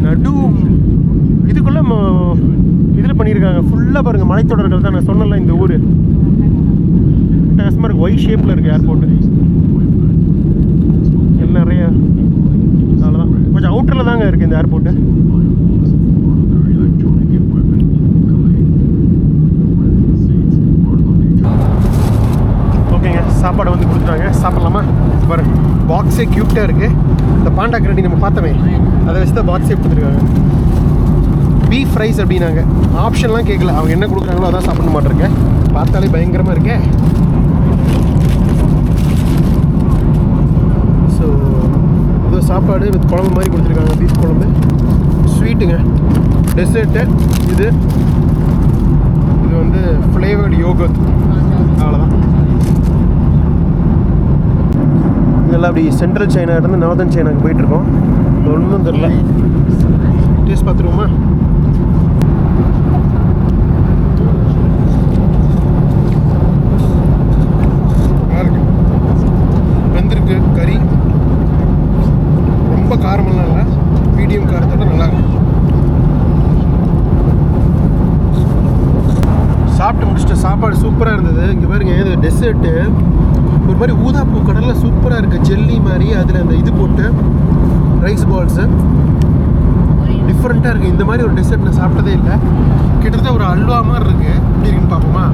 நடு இதுக்குள்ள இதில் பண்ணியிருக்காங்க ஃபுல்லாக பாருங்கள். மலைத்தொடர்கள் தான் நான் சொன்னல இந்த ஊர். அட்டகாசமாக இருக்குது. ஒய் ஷேப்பில் இருக்குது ஏர்போர்ட்டு. எல்லாம் நிறைய அவ்வளோதான். கொஞ்சம் அவுட்டரில் தாங்க இருக்குது இந்த ஏர்போர்ட்டு. ஓகேங்க, சாப்பாடு வந்து கொடுத்துட்டாங்க. சாப்பிட்லாமா? பாருங்க, பாக்ஸே க்யூட்டாக இருக்குது. இந்த பாண்டா கரடி நம்ம பார்த்தோமே, அதை வச்சு தான் பாக்ஸே கொடுத்துருக்காங்க. பீஃப் ரைஸ் அப்படின்னாங்க. ஆப்ஷன்லாம் கேட்கல, அவங்க என்ன கொடுக்குறாங்களோ அதான் சாப்பிட மாட்டிருக்கேன். பார்த்தாலே பயங்கரமாக இருக்கேன். ஸோ ஏதோ சாப்பாடு வித் குழம்பு மாதிரி கொடுத்துருக்காங்க. பீஃப் குழம்பு, ஸ்வீட்டுங்க, டெசர்ட்டு. இது வந்து ஃப்ளேவர்டு யோகர்ட். அவ்வளோதான். இதெல்லாம் அப்படி சென்ட்ரல் சைனா இருந்து நார்தன் சைனாக்கு போயிட்டுருக்கோம். ஒன்றும் தெரில. டேஸ்ட் பார்த்துருவோமா? வெந்திருக்கு கறி. ரொம்ப காரமெல்லாம் இல்லை, மீடியம் காரத்தோட நல்லாயிருக்கு. சாப்பிட்டு முடிச்சுட்டு சாப்பாடு சூப்பராக இருந்தது. இங்கே பாருங்க, இது டெசர்ட்டு ஒரு மாதிரி ஊதாப்பூ கடலில் சூப்பராக இருக்குது, ஜெல்லி மாதிரி. அதில் அந்த இது போட்டு ரைஸ் பால்ஸு டிஃப்ரெண்ட்டாக இருக்குது. இந்த மாதிரி ஒரு டெசர்ட் நான் சாப்பிட்டதே இல்லை. கிட்டத்தட்ட ஒரு அல்வா மாதிரி இருக்குது. எப்படி இருக்குன்னு பார்ப்போமா?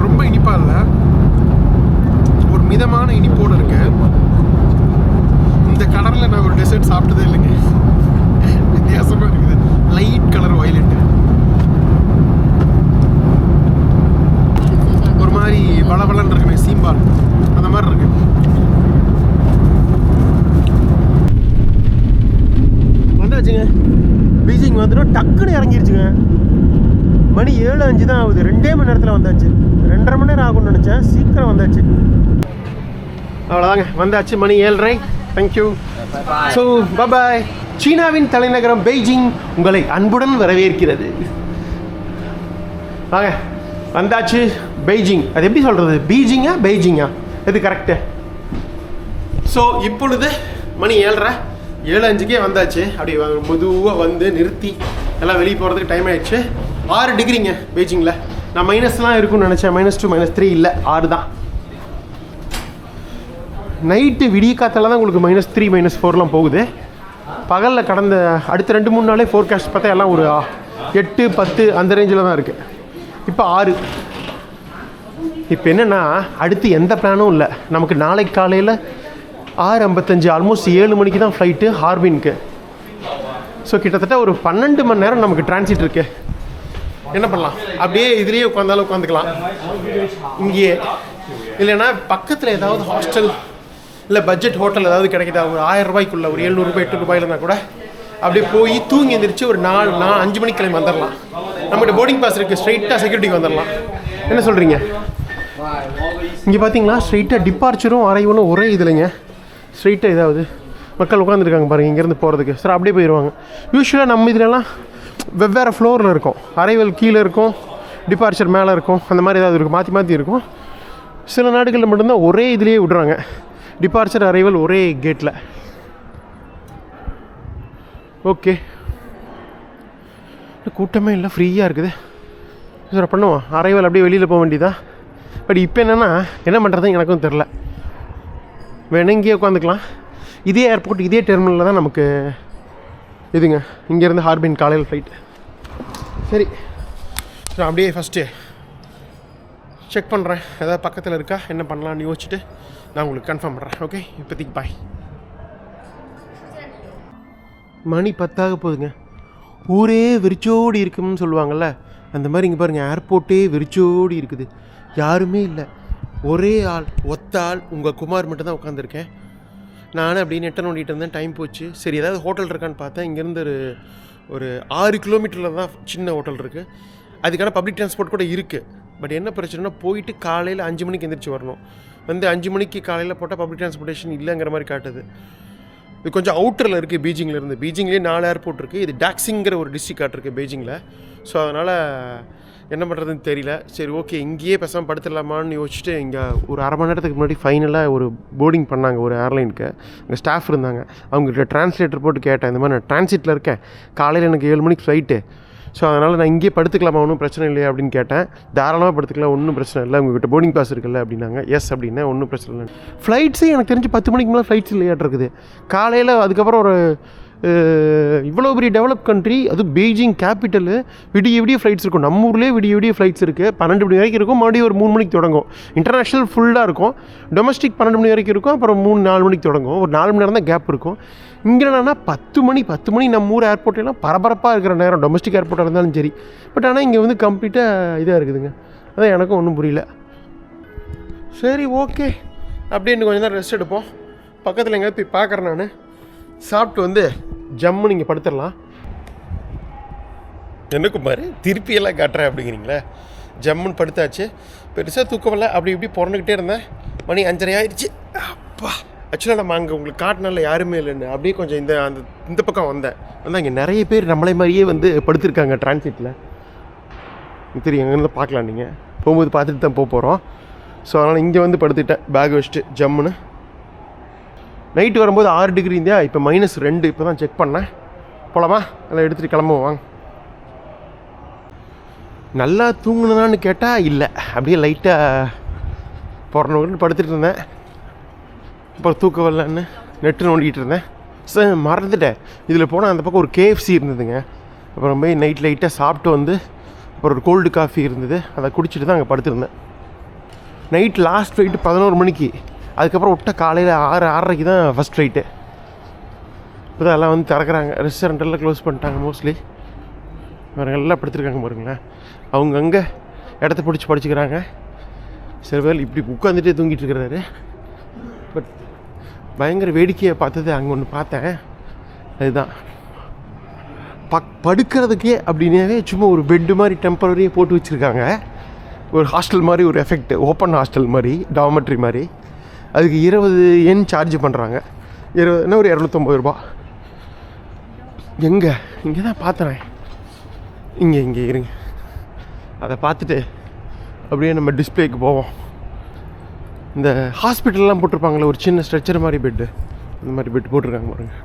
ரொம்ப இனிப்பாக இல்லை, ஒரு மிதமான இனிப்போடு இருக்கு. இந்த கலரில் நான் ஒரு டெசர்ட் சாப்பிட்டதே இல்லைங்க. வித்தியாசமாக இருக்குது. லைட் கலர் வயலட்டு, ஒரு மாதிரி வளவளன்னு இருக்குமே சீம்பால், அந்த மாதிரி இருக்கு. வந்தாச்சுங்க. பீச்சிங் வந்துடும் டக்குன்னு இறங்கிருச்சுங்க. மணி 7:05 தான் ஆகுது. 2 மணி நேரத்தில் வந்தாச்சு. 2.5 மணி நேரம் ஆகும்னு நினச்சேன், சீக்கிரம் வந்தாச்சு. அவ்வளோதாங்க, வந்தாச்சு. மணி 7:30. தேங்க்யூ. So bye. சீனாவின் தலைநகரம் பெய்ஜிங் உங்களை அன்புடன் வரவேற்கிறது. வாங்க, வந்தாச்சு பெய்ஜிங். அது எப்படி சொல்கிறது, பீஜிங்கா பெய்ஜிங்கா, எது கரெக்டு? ஸோ இப்பொழுது மணி 7:30 வந்தாச்சு. அப்படி மெதுவாக வந்து நிறுத்தி எல்லாம் வெளியே போகிறதுக்கு டைம் ஆயிடுச்சு. 6 டிகிரிங்க பெய்ஜிங்கில். நான் மைனஸ்லாம் இருக்குன்னு நினச்சேன். -2 -3 இல்லை, 6 தான். நைட்டு விடிய காத்தால தான் உங்களுக்கு -3 -4லாம் போகுது. பகலில் கடந்த அடுத்த 2-3 நாளே ஃபோர்காஸ்ட் பார்த்தா எல்லாம் ஒரு 8 10 அந்த ரேஞ்சில் தான் இருக்குது. இப்போ 6. இப்போ என்னென்னா அடுத்து எந்த பிளானும் இல்லை நமக்கு. நாளைக்கு காலையில் 6:55 ஆல்மோஸ்ட் 7 மணிக்கு தான் ஃப்ளைட்டு ஹார்பினுக்கு. ஸோ கிட்டத்தட்ட ஒரு 12 மணி நேரம் நமக்கு டிரான்சிட் இருக்குது. என்ன பண்ணலாம், அப்படியே இதுலேயே உட்காந்தாலும் உட்காந்துக்கலாம் இங்கேயே. இல்லைன்னா பக்கத்தில் ஏதாவது ஹாஸ்டல் இல்லை பட்ஜெட் ஹோட்டல் ஏதாவது கிடைக்குதா, ஒரு 1000 ரூபாய்க்குள்ள, ஒரு 700 ரூபாய் 800 ரூபாயில்னா கூட அப்படியே போய் தூங்கி எழுந்திரிச்சு ஒரு 5 மணிக்கு கிளம்பி வந்துடலாம். நம்மகிட்ட போர்டிங் பாஸ் இருக்குது, ஸ்ட்ரைட்டாக செக்யூரிட்டிக்கு வந்துடலாம். என்ன சொல்கிறீங்க? இங்கே பார்த்தீங்களா, ஸ்ட்ரைட்டாக டிபார்ச்சரும் அரைவலும் ஒரே இதுலைங்க. ஸ்ட்ரைட்டாக ஏதாவது மக்கள் உட்காந்துருக்காங்க பாருங்கள், இங்கேருந்து போகிறதுக்கு. சார் அப்படியே போயிடுவாங்க. யூஸ்வலாக நம்ம இதிலலாம் வெவ்வேறு ஃப்ளோரில் இருக்கும். அரைவல் கீழே இருக்கும், டிபார்ச்சர் மேலே இருக்கும், அந்த மாதிரி ஏதாவது இருக்கும், மாற்றி மாற்றி இருக்கும். சில நாடுகளில் மட்டும்தான் ஒரே இதுலேயே விடுறாங்க, டிபார்ச்சர் அரைவல் ஒரே கேட்டில். ஓகே, கூட்டமே இல்லை, ஃப்ரீயாக இருக்குது. சார் பண்ணுவோம், அரைவல் அப்படியே வெளியில் போக வேண்டியதா. பட் இப்போ என்னென்னா என்ன பண்ணுறது எனக்கும் தெரில. வேணும் இங்கேயே உட்காந்துக்கலாம். இதே ஏர்போர்ட் இதே டெர்மினலில் தான் நமக்கு இதுங்க. இங்கேருந்து ஹார்பின் காலையில் ஃப்ளைட்டு. சரி, நான் அப்படியே ஃபஸ்ட்டு செக் பண்ணுறேன், ஏதாவது பக்கத்தில் இருக்கா, என்ன பண்ணலான்னு யோசிச்சுட்டு நான் உங்களுக்கு கன்ஃபார்ம் பண்ணுறேன். ஓகே, இப்போதைக்கு பாய். மணி 10 போகுதுங்க. ஊரே வெறிச்சோடி இருக்குன்னு சொல்லுவாங்கள்ல, அந்த மாதிரி இங்கே பாருங்கள், ஏர்போர்ட்டே வெறிச்சோடி இருக்குது. யாருமே இல்லை, ஒரே ஆள், ஒத்த ஆள், உங்கள் குமார் மட்டும் தான் உட்காந்துருக்கேன். நானும் அப்படியே நெட்டை நோண்டிகிட்டு இருந்தேன், டைம் போச்சு. சரி ஏதாவது ஹோட்டல் இருக்கான்னு பார்த்தேன். இங்கேருந்து ஒரு 6 கிலோமீட்டரில் தான் சின்ன ஹோட்டல் இருக்குது. அதுக்கான பப்ளிக் டிரான்ஸ்போர்ட் கூட இருக்குது. பட் என்ன பிரச்சனைனா போயிட்டு காலையில் 5 மணிக்கு எந்திரிச்சு வரணும். 5 மணிக்கு காலையில் போட்டால் பப்ளிக் டிரான்ஸ்போர்ட்டேஷன் இல்லைங்கிற மாதிரி காட்டுது. இது கொஞ்சம் அவுட்டரில் இருக்குது பீஜிங்லேருந்து. பீஜிங்லேயே 4 ஏர்போர்ட் இருக்குது. இது டாக்ஸிங்கிற ஒரு டிஸ்ட்ரிக்ட் காட்டிருக்கு பீஜிங்கில். ஸோ அதனால் என்ன பண்ணுறதுன்னு தெரியல. சரி ஓகே, இங்கேயே பேசாமல் படுத்துடலாமான்னு யோசிச்சுட்டு இங்கே ஒரு அரை மணி நேரத்துக்கு முன்னாடி ஃபைனலாக ஒரு போர்டிங் பண்ணாங்க ஒரு ஏர்லைனுக்கு. அங்கே ஸ்டாஃப் இருந்தாங்க. அவங்ககிட்ட டிரான்ஸ்லேட்டர் போட்டு கேட்டேன், இந்த மாதிரி நான் டிரான்சிட்டில் இருக்கேன், காலையில் எனக்கு 7 மணிக்கு ஃப்ளைட்டு, ஸோ அதனால் நான் இங்கேயே படுத்துக்கலாமா, ஒன்றும் பிரச்சனை இல்லையா அப்படின்னு கேட்டேன். தாராளமாக படுத்துக்கலாம், ஒன்றும் பிரச்சனை இல்லை, உங்கள்கிட்ட போர்டிங் பாஸ் இருக்குல்ல அப்படின்னாங்க. எஸ் அப்படின்னா ஒன்றும் பிரச்சனை இல்லை. ஃப்ளைட்ஸே எனக்கு தெரிஞ்சு 10 மணிக்கு மேலே ஃப்ளைட்ஸ் இல்லையாட்டு இருக்குது காலையில். அதுக்கப்புறம் ஒரு இவ்வளோ பெரிய டெவலப் கண்ட்ரி, அது பெய்ஜிங் கேபிட்டலு, விடிய ஃப்ளைட்ஸ் இருக்கும். நம்ம ஊர்லேயே விடிய ஃப்ளைட்ஸ் இருக்குது. 12 மணி வரைக்கும் இருக்கும், மறுபடியும் ஒரு 3 மணிக்கு தொடங்கும். இன்டர்நேஷ்னல் ஃபுல்லாக இருக்கும். டொமஸ்டிக் 12 மணி வரைக்கும் இருக்கும், அப்புறம் 3-4 மணிக்கு தொடங்கும். ஒரு 4 மணி நேரம் தான் கேப் இருக்கும். இங்கே என்னன்னா 10 மணி நம்ம ஊர் ஏர்போர்ட்லாம் பரபரப்பாக இருக்கிற நேரம், டொமஸ்டிக் ஏர்போர்ட்டாக இருந்தாலும் சரி. பட் ஆனால் இங்கே வந்து கம்ப்ளீட்டாக இதாக இருக்குதுங்க. அதான் எனக்கும் ஒன்றும் புரியல. சரி ஓகே, அப்படியே இன்னும் கொஞ்சம் நேரம் ரெஸ்ட் எடுப்போம். பக்கத்தில் எங்கேயாவது போய் பார்க்குறேன் நான். சாப்பிட்டு வந்து ஜம்மு நீங்கள் படுத்துடலாம். என்ன குமார் திருப்பியெல்லாம் காட்டுறேன் அப்படிங்கிறீங்களே. ஜம்முன்னு படுத்தாச்சு. பெருசாக தூக்கமில்லை, அப்படி இப்படி பிறந்துக்கிட்டே இருந்தேன். மணி 5:30 ஆயிடுச்சு. அப்பா, ஆக்சுவலாக நம்ம அங்கே உங்களுக்கு காட்டினால யாருமே இல்லைன்னு அப்படியே கொஞ்சம் இந்த பக்கம் வந்தேன். ஆனால் இங்கே நிறைய பேர் நம்மளே மாதிரியே வந்து படுத்திருக்காங்க டிரான்சிட்டில். தெரியும், எங்கேருந்து பார்க்கலாம், நீங்கள் போகும்போது பார்த்துட்டு தான் போகிறோம். ஸோ அதனால் இங்கே வந்து படுத்துக்கிட்டேன் பேக் வச்சுட்டு ஜம்முன்னு. நைட்டு வரும்போது 6 டிகிரி இருந்தா, இப்போ -2. இப்போ தான் செக் பண்ணேன். போகலாமா? எல்லாம் எடுத்துகிட்டு கிளம்புவோம் வாங்க. நல்லா தூங்குனான்னு கேட்டால் இல்லை, அப்படியே லைட்டாக பிறந்தவங்கன்னு படுத்துட்டு இருந்தேன். அப்புறம் தூக்கம் வரலன்னு நெட்டு நோண்டிகிட்டு இருந்தேன். சார் மறந்துட்டேன், இதில் போனால் அந்த பக்கம் ஒரு KFC இருந்ததுங்க. அப்புறம் போய் நைட் லைட்டாக சாப்பிட்டு வந்து அப்புறம் ஒரு கோல்டு காஃபி இருந்தது, அதை குடிச்சிட்டு தான் அங்கே படுத்துருந்தேன். நைட் லாஸ்ட் ஃப்ளைட்டு 11 மணிக்கு, அதுக்கப்புறம் விட்ட காலையில் 6:30க்கு தான் ஃபஸ்ட் ஃப்ளைட்டு. இப்போ தான் எல்லாம் வந்து திறக்கிறாங்க, ரெஸ்டாரண்ட்டெல்லாம் க்ளோஸ் பண்ணிட்டாங்க மோஸ்ட்லி. வேறு எல்லாம் படுத்துருக்காங்க பாருங்களேன். அவங்க அங்கே இடத்த பிடிச்சி படிச்சுக்கிறாங்க. சில பேர் இப்படி உட்காந்துட்டே தூங்கிட்டு இருக்கிறாரு. பட் பயங்கர வேடிக்கையை பார்த்தது அங்கே ஒன்று பார்த்தேன். அதுதான் படுக்கிறதுக்கே அப்படின்னாவே சும்மா ஒரு பெட்டு மாதிரி டெம்பரரியாக போட்டு வச்சுருக்காங்க. ஒரு ஹாஸ்டல் மாதிரி ஒரு எஃபெக்ட், ஓப்பன் ஹாஸ்டல் மாதிரி, டார்மெட்ரி மாதிரி. அதுக்கு 20 yen சார்ஜ் பண்ணுறாங்க. 20ன்னா ஒரு 250 ரூபா. எங்கே இங்கே தான் பார்த்தேன். இங்கே இருங்க, அதை பார்த்துட்டு அப்படியே நம்ம டிஸ்பிளேக்கு போவோம். இந்த ஹாஸ்பிட்டல்லாம் போட்டிருப்பாங்களே ஒரு சின்ன ஸ்ட்ரெச்சர் மாதிரி பெட்டு, அந்த மாதிரி பெட் போட்டிருக்காங்க பாருங்க.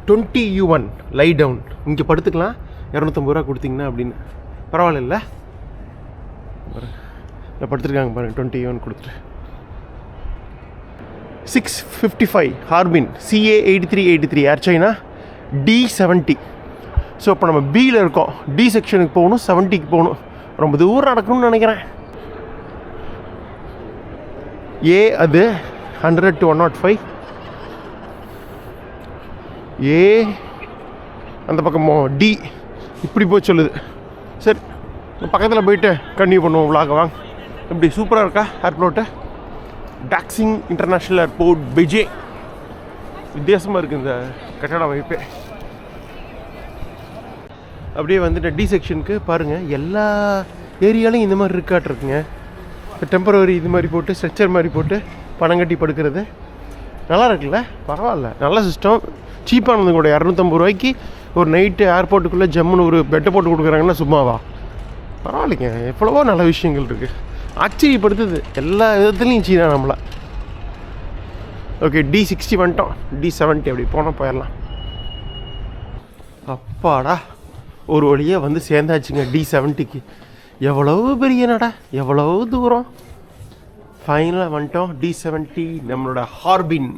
20 yuan லை டவுன், இங்கே படுத்துக்கலாம், 250 ரூபா கொடுத்தீங்கன்னா அப்படின்னு. பரவாயில்ல, இல்லை படுத்துருக்காங்க பாருங்கள். 20 yuan கொடுத்துட்டு 655 ஹார்பின் CA 8383 ஏர் சைனா D70. ஸோ இப்போ நம்ம பியில் இருக்கோம். டி செக்ஷனுக்கு போகணும், 70க்கு போகணும். ரொம்ப தூரம் நடக்கணும்னு நினைக்கிறேன். ஏ அது 100 to 105. ஏ அந்த பக்கமோ டி இப்படி போய் சொல்லுது. சரி, பக்கத்தில் போயிட்டு கன்டினியூ பண்ணுவோம் விளாக. வாங்க. இப்படி சூப்பராக இருக்கா airport? Taxing international airport Beijing. வித்தியாசமாக இருக்குது இந்த கட்டட அமைப்பே. அப்படியே வந்துட்டு டி செக்ஷனுக்கு பாருங்கள், எல்லா ஏரியாலையும் இந்த மாதிரி இருக்காட்டிருக்குங்க. டெம்பரவரி இது மாதிரி போட்டு, ஸ்ட்ரெச்சர் மாதிரி போட்டு பணம் கட்டி படுக்கிறது நல்லா இருக்குல்ல? பரவாயில்ல, நல்ல சிஸ்டம். சீப்பானது கூட. 250 ரூபாய்க்கு ஒரு நைட்டு ஏர்போர்ட்டுக்குள்ளே ஜம்முன்னு ஒரு பெட்டை போட்டு கொடுக்குறாங்கன்னா சும்மாவா? பரவாயில்லைங்க, எவ்வளவோ நல்ல விஷயங்கள் இருக்குது. ஆச்சரியப்படுத்துது எல்லா விதத்துலையும் சீனா நம்மளை. ஓகே, D60 வந்துட்டோம். D70 அப்படி போனால் போயிடலாம். அப்பாடா, ஒரு வழியாக வந்து சேர்ந்தாச்சுங்க D70க்கு. எவ்வளவு பெரிய நடை, எவ்வளவு தூரம். ஃபைனலாக வந்துட்டோம் D70. நம்மளோட ஹார்பின்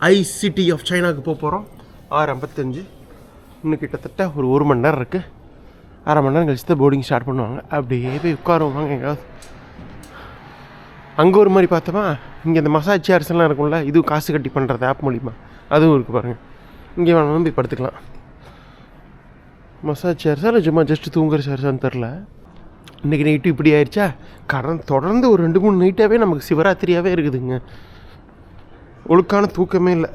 ஐசிடி ஆஃப் சைனாவுக்கு போகிறோம். 6:55. இன்னும் கிட்டத்தட்ட ஒரு 1 மணி நேரம் இருக்குது. 1/2 மணி நேரம் கழிச்சு தான் போர்டிங் ஸ்டார்ட் பண்ணுவாங்க. அப்படியே போய் உட்காருவாங்க எங்கேயாவது. அங்கே ஒரு மாதிரி பார்த்தோமா, இங்கே இந்த மசாஜ் சேர்ஸ் எல்லாம் இருக்கும்ல, இதுவும் காசு கட்டி பண்ணுறது ஆப் மூலிமா, அதுவும் இருக்குது பாருங்கள். இங்கே வேணாலும் போய் படுத்துக்கலாம். மசாஜ் சேர்ஸா இல்லை சும்மா ஜஸ்ட்டு தூங்குற சேர்ஸான்னு தெரில. இன்றைக்கி நைட்டு இப்படி ஆயிடுச்சா, தொடர்ந்து ஒரு 2-3 நைட்டாகவே நமக்கு சிவராத்திரியாகவே இருக்குதுங்க. ஒழுக்கான தூக்கமே இல்லை.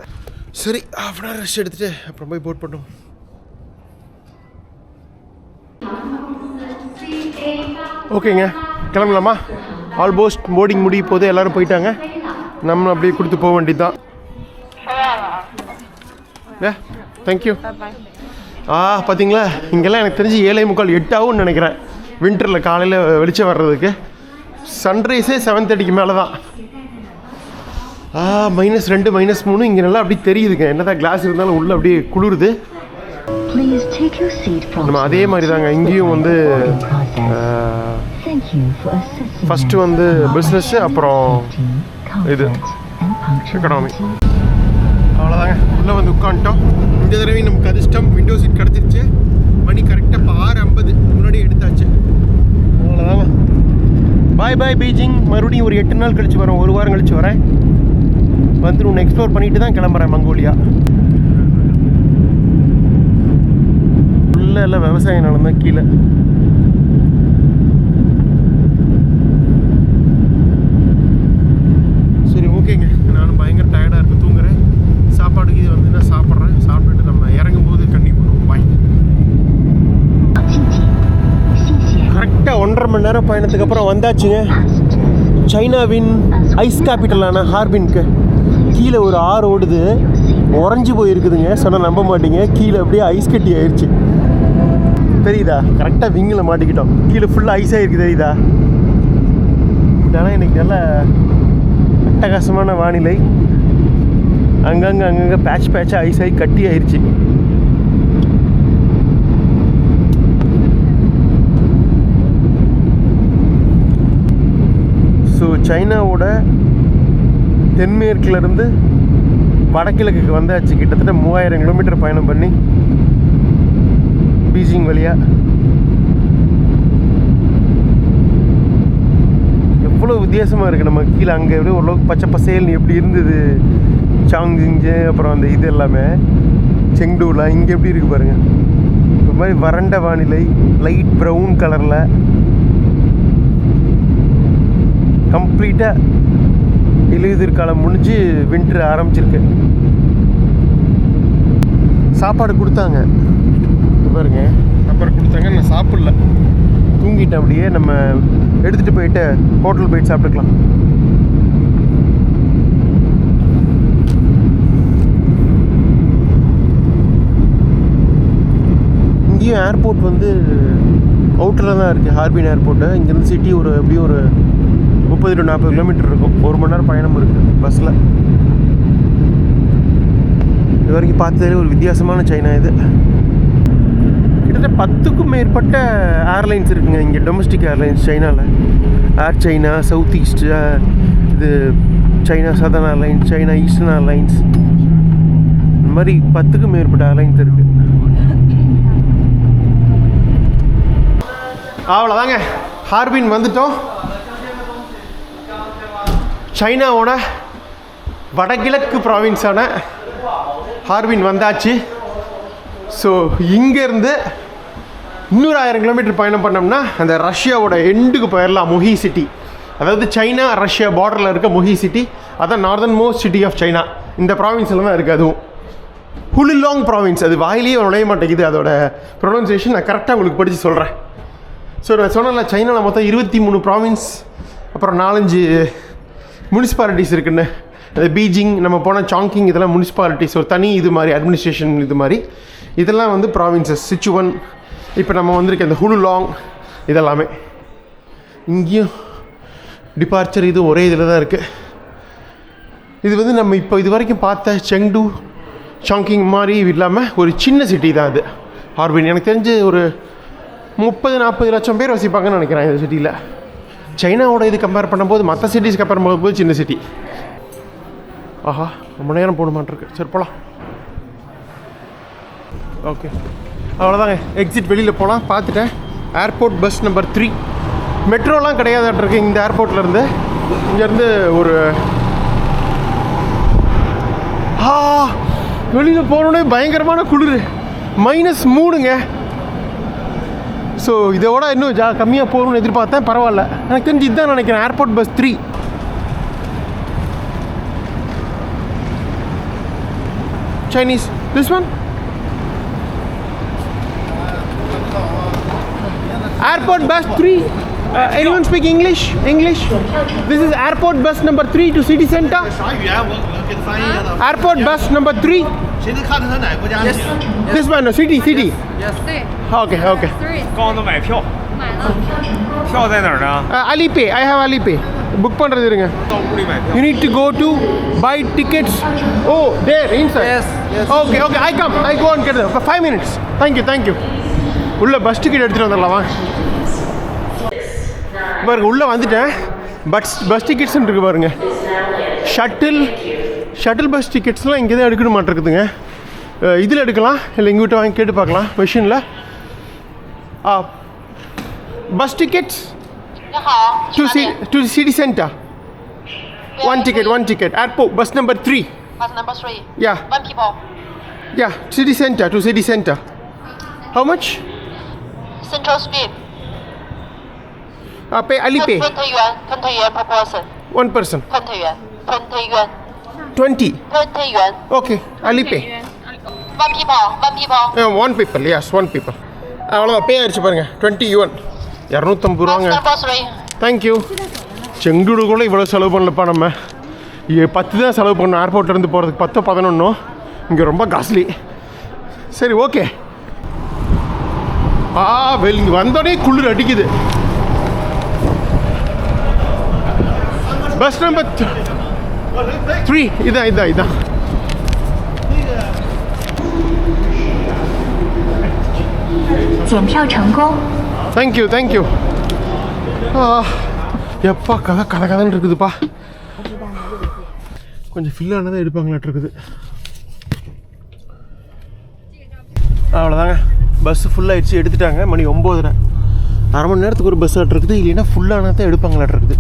சரி, ½ அன் ஹவர் ரெஸ்ட் எடுத்துகிட்டு அப்புறம் போய் போட் பண்ணுவோம். ஓகேங்க, கிளம்பலாமா? ஆல்மோஸ்ட் போர்டிங் முடிய போது எல்லோரும் போயிட்டாங்க. நம்ம அப்படியே கொடுத்து போக வேண்டியது தான். தேங்க்யூ. பார்த்தீங்களா, இங்கெல்லாம் எனக்கு தெரிஞ்சு 7:45 8 ஆகும்னு நினைக்கிறேன். வின்டரில் காலையில் வெளிச்சம் வர்றதுக்கு. சன்ரைஸே 7:30க்கு மேலே தான். -2 -3 இங்கே நல்லா அப்படி தெரியுதுங்க. என்ன தான் கிளாஸ் இருந்தாலும் உள்ளே அப்படியே குளிருது. நம்ம அதே மாதிரி தாங்க இங்கேயும் வந்து ஃபஸ்ட்டு வந்து பிஸ்னஸ்ஸு, அப்புறம் இது எக்கனாமி. அவ்வளோதாங்க, உள்ளே வந்து உட்காந்துட்டோம். இந்த தடவையும் நமக்கு அதிர்ஷ்டம், விண்டோ சீட் கிடச்சிருச்சு. மணி கரெக்டாக இப்போ 6:50 முன்னாடி எடுத்தாச்சு. அவ்வளோதாங்க. பாய் பாய் பீஜிங். மறுபடியும் ஒரு 8 நாள் கழிச்சு வரேன், 1 வாரம் கழிச்சு வரேன். வந்து ஒன்று எக்ஸ்ப்ளோர் பண்ணிட்டு தான் கிளம்புறேன் மங்கோலியா. உள்ள எல்லாம் விவசாய நிலம் தான் கீழே. சரி, ஓகேங்க. நானும் பயங்கர டயர்டாக இருக்கு, தூங்குறேன். சாப்பாடுக்கு இது வந்து நான் சாப்பிட்றேன். சாப்பிட்டுட்டு நம்ம இறங்கும் போது கண்டிப்பாக பண்ணுவோம். பாய். கரெக்டாக 1.5 மணி நேரம் பயணத்துக்கு அப்புறம் வந்தாச்சுங்க சைனாவின் ஐஸ் கேபிட்டலான ஹார்பின்க்கு. கீழே ஒரு ஆறு ஓடுது, உறைஞ்சி போயிருக்குதுங்க. சொன்னால் நம்ப மாட்டீங்க, கீழே அப்படியே ஐஸ் கட்டி ஆயிடுச்சு. தெரியுதா? கரெக்டாக விங்கில் மாட்டிக்கிட்டோம். கீழே ஃபுல்லாக ஐஸாக இருக்குது, தெரியுதா? இதெல்லாம் இன்றைக்கி நல்ல அட்டகாசமான வானிலை. அங்கங்கே பேட்சாக ஐஸ் ஆகி கட்டி ஆயிடுச்சு. சைனாவோட தென்மேற்குலேருந்து வடகிழக்குக்கு வந்தாச்சு. கிட்டத்தட்ட 3000 கிலோமீட்டர் பயணம் பண்ணி பீஜிங் வழியாக. எவ்வளோ வித்தியாசமாக இருக்குது. நம்ம கீழே அங்கே எப்படி ஓரளவுக்கு பச்சை பசேல்னு எப்படி இருந்தது சாங்ஜிங்ஜு, அப்புறம் அந்த இது எல்லாமே செங்டூலாம், இங்கே எப்படி இருக்குது பாருங்கள். ஒரு மாதிரி வறண்ட வானிலை, லைட் ப்ரௌன் கலரில் கம்ப்ளீட்டாக இலையுதிர் காலம் முடிஞ்சு வின்டர் ஆரம்பிச்சிருக்கு. சாப்பாடு கொடுத்தாங்க பாருங்க, சாப்பாடு கொடுத்தாங்க. நான் சாப்பிடல, தூங்கிட்டேன். அப்படியே நம்ம எடுத்துகிட்டு போயிட்டு ஹோட்டல் போயிட்டு சாப்பிட்டுக்கலாம். இங்கேயும் ஏர்போர்ட் வந்து அவுட்டரில் தான் இருக்குது, ஹார்பின் ஏர்போர்ட்டு. இங்கேருந்து சிட்டி ஒரு எப்படியும் ஒரு 30 to 40 கிலோமீட்டர் இருக்கும். 1 மணி நேரம் பயணம் இருக்குது பஸ்ஸில். இது வரைக்கும் பார்த்ததுலேயே ஒரு வித்தியாசமான சைனா இது. கிட்டத்தட்ட 10க்கும் மேற்பட்ட ஏர்லைன்ஸ் இருக்குங்க இங்கே, டொமஸ்டிக் ஏர்லைன்ஸ் சைனாவில். ஏர் சைனா, சவுத் ஈஸ்ட், இது China southern airlines, China eastern airlines, இந்த மாதிரி 10க்கும் மேற்பட்ட ஏர்லைன்ஸ் இருக்குது. அவ்வளோதாங்க, ஹார்பின் வந்துட்டோம். சைனாவோட வடகிழக்கு ப்ராவின்ஸான ஹார்பின் வந்தாச்சு. ஸோ இங்கேருந்து இன்னொரு 1000 கிலோமீட்டர் பயணம் பண்ணோம்னா அந்த ரஷ்யாவோட எண்டுக்கு போயிடலாம், மொஹி சிட்டி. அதாவது சைனா ரஷ்யா பார்டரில் இருக்க மொஹி சிட்டி, அதான் northern most city of China. இந்த ப்ராவின்ஸில் தான் இருக்குது. அதுவும் ஹுலிலாங் ப்ராவின்ஸ். அது வாயிலேயே நுழைய மாட்டேங்குது, அதோட ப்ரொனன்சியேஷன் நான் கரெக்டாக உங்களுக்கு படித்து சொல்கிறேன். ஸோ நான் சொன்னேன்ல, சைனாவில் மொத்தம் 23 ப்ராவின்ஸ், அப்புறம் 4-5 முனிசிபாலிட்டிஸ் இருக்குன்னு. அது பீஜிங், நம்ம போன சாங்கிங், இதெல்லாம் முனிசிபாலிட்டிஸ், ஒரு தனி இது மாதிரி அட்மினிஸ்ட்ரேஷன் இது மாதிரி. இதெல்லாம் வந்து ப்ராவின்சஸ். சிச்சுவன், இப்போ நம்ம வந்திருக்க இந்த ஹுலுலாங், இதெல்லாமே. இங்கேயும் டிபார்ச்சர் இது ஒரே இதில் தான் இருக்குது. இது வந்து நம்ம இப்போ இது வரைக்கும் பார்த்த செங்டு, சாங்கிங் மாதிரி இல்லாமல் ஒரு சின்ன சிட்டி தான் அது ஹார்பின். எனக்கு தெரிஞ்சு ஒரு 30-40 லட்சம் பேர் வசிப்பாங்கன்னு நினைக்கிறேன் இந்த சிட்டியில். சைனாவோட இது கம்பேர் பண்ணும்போது, மற்ற சிட்டிஸ் கம்பேர் பண்ணும்போது சின்ன சிட்டி. ஆஹா, ரொம்ப நேரம் போட மாட்டிருக்கு. சரி போகலாம். ஓகே, அவ்வளோதாங்க. எக்ஸிட் வெளியில் போகலாம். பார்த்துட்டேன். Airport bus number 3. மெட்ரோலாம் கிடையாதுருக்கு இந்த ஏர்போர்ட்லேருந்து. இங்கேருந்து ஒரு வெளியில் போனோடனே பயங்கரமான குளிர், -3ங்க. ஸோ இதோட இன்னும் கம்மியாக போகணும்னு எதிர்பார்த்தேன். பரவாயில்ல, எனக்கு தெரிஞ்சு இதுதான் நினைக்கிறேன் airport bus 3. Chinese, this one? Airport bus 3. Anyone speak English? English? This is airport bus number 3 to city center. Airport bus number 3. Yes. This one, city. Yes. Okay. 3. 刚刚都买票，买了。票在哪儿呢？ Alipay. I have Alipay. Book பண்ணுறது இருங்க. 到屋里买票。 You need to go to buy tickets. Oh, there inside. Yes. Okay. I go and get them for 5 minutes. Thank you. உள்ள bus ticket எடுத்துகிட்டு வந்துடலாமா? பாருங்க, உள்ளே வந்துட்டேன். Bus tickets இருக்கு பாருங்க. ஷட்டில் பஸ் டிக்கெட்ஸ்லாம் இங்கே தான் எடுக்கணும் மாட்டிருக்குதுங்க. இதில் எடுக்கலாம், இல்லை இங்கிட்ட வாங்கி கேட்டு பார்க்கலாம் மெஷினில். Bus tickets to city center. One ticket. Airport bus number 3. Bus number 3. Yeah. 1 people. Yeah, city center. How much? Central speed. Pay Alipay. 20 yuan. 20 yuan per person. One person. 20 yuan. 20 yuan. 20. 20 yuan. Okay, Alipay. 1 people. 1 people. One people. Yes, one people. அவ்வளோதான், பே ஆயிடுச்சு பாருங்க. 20 yuan. 250 Bus ரூபாங்க. number 3. Thank you. செங்குடுக்குள்ள இவ்வளோ செலவு பண்ணலப்பா. நம்ம 10 தான் செலவு பண்ணோம் ஏர்போர்ட்லேருந்து போகிறதுக்கு. 10-11 இங்கே ரொம்ப காஸ்ட்லி. சரி, ஓகே. இங்கே வந்தோடனே குளிர் அடிக்குது. Bus number 3. இதான். எப்பா கதன்னு இருக்குதுப்பா. கொஞ்சம் ஃபில்லானதான் எடுப்பாங்களாட்டு இருக்குது. அவ்வளோதாங்க, பஸ்ஸு ஃபுல்லாகிடுச்சு, எடுத்துட்டாங்க. மணி 9:30. அரை மணி நேரத்துக்கு ஒரு பஸ் ஆட்டு இருக்குது, இல்லைன்னா ஃபுல்லானதான் எடுப்பாங்களாட்டு இருக்குது.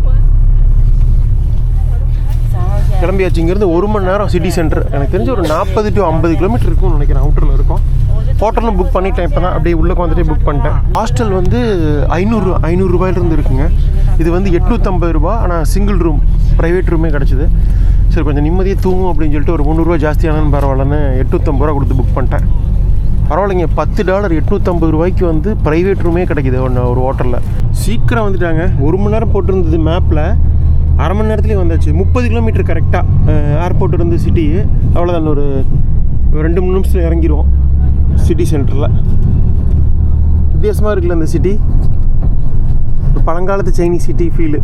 கிளம்பியாச்சு. இங்கேருந்து 1 மணி நேரம் சிட்டி சென்டர். எனக்கு தெரிஞ்ச ஒரு 40 to 50 கிலோமீட்டர் இருக்கும்னு நினைக்கிறேன். அவுட்டரில் இருக்கும். ஹோட்டலும் புக் பண்ணிட்டேன். இப்போ தான் அப்படியே உள்ளே வந்துட்டு புக் பண்ணிட்டேன். ஹாஸ்டல் வந்து 500 ரூபாயிலிருந்து இருக்குங்க. இது வந்து 850 ரூபா. ஆனால் சிங்கிள் ரூம், ப்ரைவேட் ரூமே கிடச்சிது. சரி, கொஞ்சம் நிம்மதியாக தூங்கும் அப்படின்னு சொல்லிட்டு ஒரு 300 ரூபா ஜாஸ்தியானு பரவாயில்லன்னு 850 ரூபா கொடுத்து புக் பண்ணிட்டேன். பரவாயில்லைங்க, $10 850 ரூபாய்க்கு வந்து ப்ரைவேட் ரூமே கிடைக்கிது ஒரு ஹோட்டலில். சீக்கிரம் வந்துட்டாங்க. 1 மணி நேரம் போட்டிருந்தது மேப்பில், அரை மணி நேரத்துலேயே வந்தாச்சு. 30 கிலோமீட்டர் கரெக்டாக ஏர்போர்ட் இருந்து சிட்டி. அவ்வளோதான், ஒரு 2-3 நிமிஷத்தில் இறங்கிடுவோம் சிட்டி சென்டரில். வித்தியாசமாக இருக்குல்ல அந்த சிட்டி, ஒரு பழங்காலத்து சைனீஸ் சிட்டி ஃபீலு.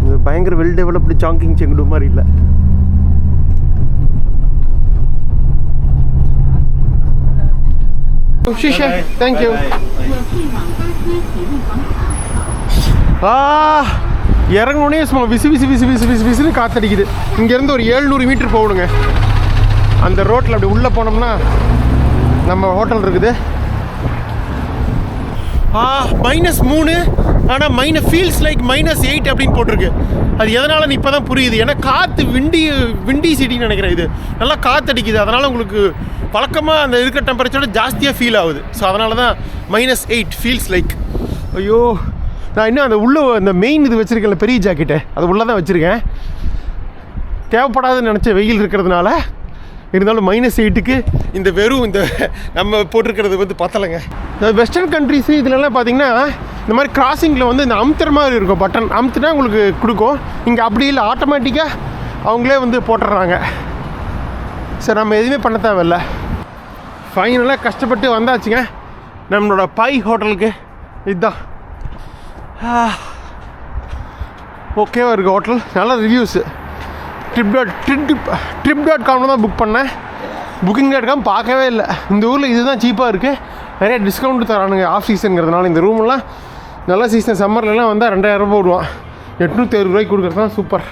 இந்த பயங்கர வெல் டெவலப்டு சாங்கிங் செங்குடு மாதிரி இல்லை. தேங்க்யூ. இறங்கணுன்னே சும்மா விசுன்னு காற்றடிக்குது. இங்கேருந்து ஒரு 700 மீட்டர் போகணுங்க. அந்த ரோட்டில் அப்படி உள்ளே போனோம்னா நம்ம ஹோட்டல் இருக்குது. -3, ஆனால் ஃபீல்ஸ் லைக் -8 அப்படின்னு போட்டிருக்கு. அது எதனாலன்னு இப்போ தான் புரியுது. ஏன்னா காற்று விண்டி சிட்டின்னு நினைக்கிறேன். இது நல்லா காற்றடிக்குது. அதனால் உங்களுக்கு பழக்கமாக அந்த இருக்கிற டெம்பரேச்சரோட ஜாஸ்தியாக ஃபீல் ஆகுது. ஸோ அதனால தான் -8 ஃபீல்ஸ் லைக். ஐயோ, நான் இன்னும் அந்த உள்ளே அந்த மெயின் இது வச்சுருக்கேன்ல, பெரிய ஜாக்கெட்டு, அது உள்ளே தான் வச்சுருக்கேன். தேவைப்படாதுன்னு நினச்ச வெயில் இருக்கிறதுனால. இருந்தாலும் -8க்கு இந்த இந்த நம்ம போட்டிருக்கிறது வந்து பத்தலைங்க. வெஸ்டர்ன் கண்ட்ரிஸு இதிலெல்லாம் பார்த்தீங்கன்னா இந்த மாதிரி கிராசிங்கில் வந்து இந்த அமுத்துற மாதிரி இருக்கும். பட்டன் அமுத்துனா உங்களுக்கு கொடுக்கும். இங்கே அப்படி இல்லை, ஆட்டோமேட்டிக்காக அவங்களே வந்து போட்டுடுறாங்க. சரி, நம்ம எதுவுமே பண்ண தேவையில்லை. ஃபைனலாக கஷ்டப்பட்டு வந்தாச்சுங்க நம்மளோட பாய் ஹோட்டலுக்கு. இதுதான் ஓகேவா இருக்குது ஹோட்டல். நல்ல ரிவ்யூஸு. trip.com தான் புக் பண்ணேன். booking.com பார்க்கவே இல்லை. இந்த ஊரில் இதுதான் சீப்பாக இருக்குது. நிறைய டிஸ்கவுண்ட் தரானுங்க ஆஃப் சீசனுங்கிறதுனால. இந்த ரூமெல்லாம் நல்ல சீசன் சம்மர்லாம் வந்தால் 2000 ரூபா விடுவான். 860 ரூபாய்க்கு கொடுக்குறது தான் சூப்பர்.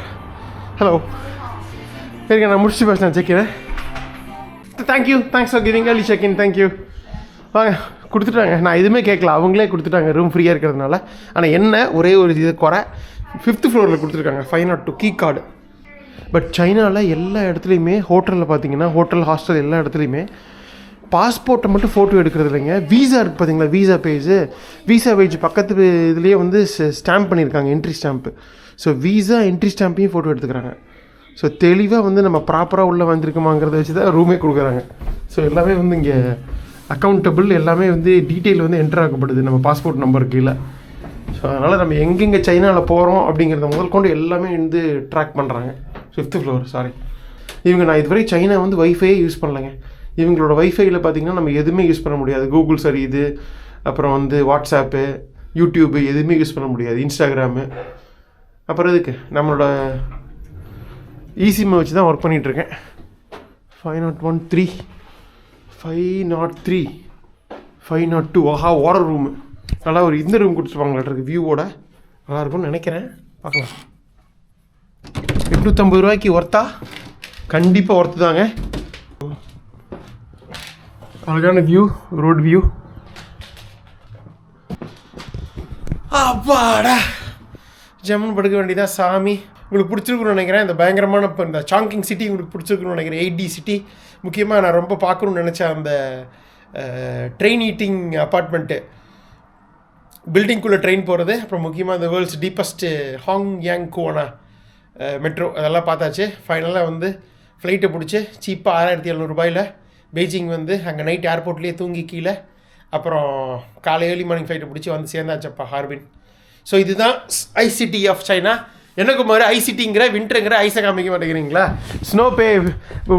ஹலோ, சரிங்க, நான் முடிச்சு பேசுகிறேன். Check in. Thanks for giving early check-in. Thank you. வாங்க, கொடுத்துட்டாங்க. நான் எதுவுமே கேட்கல, அவங்களே கொடுத்துட்டாங்க ரூம் ஃப்ரீயாக இருக்கிறதுனால. ஆனால் என்ன ஒரே ஒரு இது குறை, 5th ஃப்ளோரில் கொடுத்துருக்காங்க 502 கீ கார்டு. பட் சைனாவில் எல்லா இடத்துலையுமே ஹோட்டலில் பார்த்தீங்கன்னா, ஹோட்டல் ஹாஸ்டல் எல்லா இடத்துலையுமே பாஸ்போர்ட்டை மட்டும் ஃபோட்டோ எடுக்கிறது இல்லைங்க. வீசா இருக்குது பார்த்தீங்களா, வீசா பேஜ் பக்கத்து இதுலேயே வந்து ஸ்டாம்ப் பண்ணியிருக்காங்க, entry stamp. So visa entry ஸ்டாம்பையும் ஃபோட்டோ எடுத்துக்கிறாங்க. ஸோ தெளிவாக வந்து நம்ம ப்ராப்பராக உள்ளே வந்திருக்குமாங்கிறத வச்சு தான் ரூமே கொடுக்குறாங்க. ஸோ எல்லாமே வந்து இங்கே அக்கௌண்டபிள், எல்லாமே வந்து டீட்டெயில் வந்து என்ட்ரு ஆக்கப்படுது நம்ம பாஸ்போர்ட் நம்பருக்கு கீழே. ஸோ அதனால் நம்ம எங்கெங்கே சைனாவில் போகிறோம் அப்படிங்கிறத முதல் கொண்டு எல்லாமே வந்து ட்ராக் பண்ணுறாங்க. 5th floor. சாரி, நான் இதுவரை சைனா வந்து வைஃபையே யூஸ் பண்ணலைங்க. இவங்களோட வைஃபையில் பார்த்திங்கன்னா நம்ம எதுவுமே யூஸ் பண்ண முடியாது. கூகுள் சரி, இது அப்புறம் வந்து வாட்ஸ்அப்பு, யூடியூப்பு எதுவுமே யூஸ் பண்ண முடியாது. இன்ஸ்டாகிராமு. அப்புறம் இதுக்கு நம்மளோட ஈசிமை வச்சு தான் ஒர்க் பண்ணிகிட்ருக்கேன். 503 502. ஆஹா, ஓடர் ரூமு. நல்லா ஒரு இந்த ரூம் கொடுத்துருப்பாங்களாட்ருக்கு, வியூவோட. நல்லாயிருக்கும்னு நினைக்கிறேன். பார்க்கலாம். 850 ரூபாய்க்கு ஒர்த்தா? கண்டிப்பாக ஒர்த்து தாங்க. அழகான வியூ, ரோட் வியூ. அப்பாடா, ஜம்முன்னு படுக்க வேண்டியதான் சாமி. உங்களுக்கு பிடிச்சிருக்குன்னு நினைக்கிறேன். இந்த பயங்கரமான இப்போ இந்த சாங்கிங் சிட்டி உங்களுக்கு பிடிச்சிருக்குன்னு நினைக்கிறேன். 8D city. முக்கியமாக நான் ரொம்ப பார்க்கணுன்னு நினச்ச அந்த ட்ரெயின் ஈட்டிங் அப்பார்ட்மெண்ட்டு, பில்டிங்குள்ளே ட்ரெயின் போகிறது. அப்புறம் முக்கியமாக இந்த வேர்ல்ட்ஸ் டீப்பஸ்ட்டு ஹாங்யாங்கோனா மெட்ரோ, அதெல்லாம் பார்த்தாச்சு. ஃபைனலாக வந்து ஃப்ளைட்டை பிடிச்சி சீப்பாக 6700 ரூபாயில் பெய்ஜிங் வந்து அங்கே நைட் ஏர்போர்ட்லேயே தூங்கி கீழே, அப்புறம் காலை ஏர்லி மார்னிங் ஃப்ளைட்டை பிடிச்ி வந்து சேர்ந்தாச்சப்பா ஹார்பின். ஸோ இதுதான் ஐசிடி ஆஃப் சைனா. எனக்கு மாதிரி ஐசிட்டிங்கிற வின்டருங்கிற ஐஸை காமிக்க மாட்டேங்கிறீங்களா? ஸ்னோ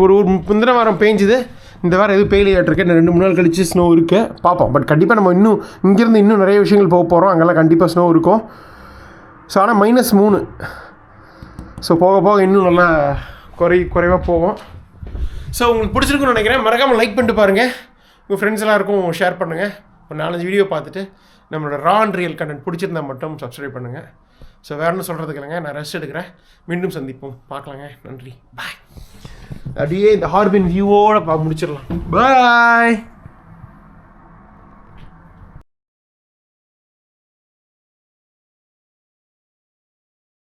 ஒரு முந்தின வாரம் பேஞ்சுது. இந்த வாரம் எதுவும் பெய்லியாட்டிருக்கு. 2-3 நாள் கழிச்சு ஸ்னோ இருக்குது, பார்ப்போம். பட் கண்டிப்பாக நம்ம இங்கேருந்து இன்னும் நிறைய விஷயங்கள் போக போகிறோம். அங்கெல்லாம் கண்டிப்பாக ஸ்னோ இருக்கும். ஸோ ஆனால் -3. ஸோ போக போக இன்னும் நல்லா குறைவாக போவோம். ஸோ உங்களுக்கு பிடிச்சிருக்குன்னு நினைக்கிறேன். மறக்காமல் லைக் பண்ணிட்டு பாருங்கள். உங்கள் ஃப்ரெண்ட்ஸ் எல்லாருக்கும் ஷேர் பண்ணுங்கள். ஒரு 4-5 வீடியோ பார்த்துட்டு நம்மளோட ரா அண்ட் ரியல் கண்டென்ட் பிடிச்சிருந்தா மட்டும் சப்ஸ்கிரைப் பண்ணுங்கள். ஸோ வேறு ஒன்றும் சொல்கிறதுக்கு இல்லைங்க, நான் ரெஸ்ட் எடுக்கிறேன். மீண்டும் சந்திப்போம், பார்க்கலாங்க. நன்றி, பாய். அப்படியே இந்த ஹார்பின் வியூவோட முடிச்சிடலாம். பாய்.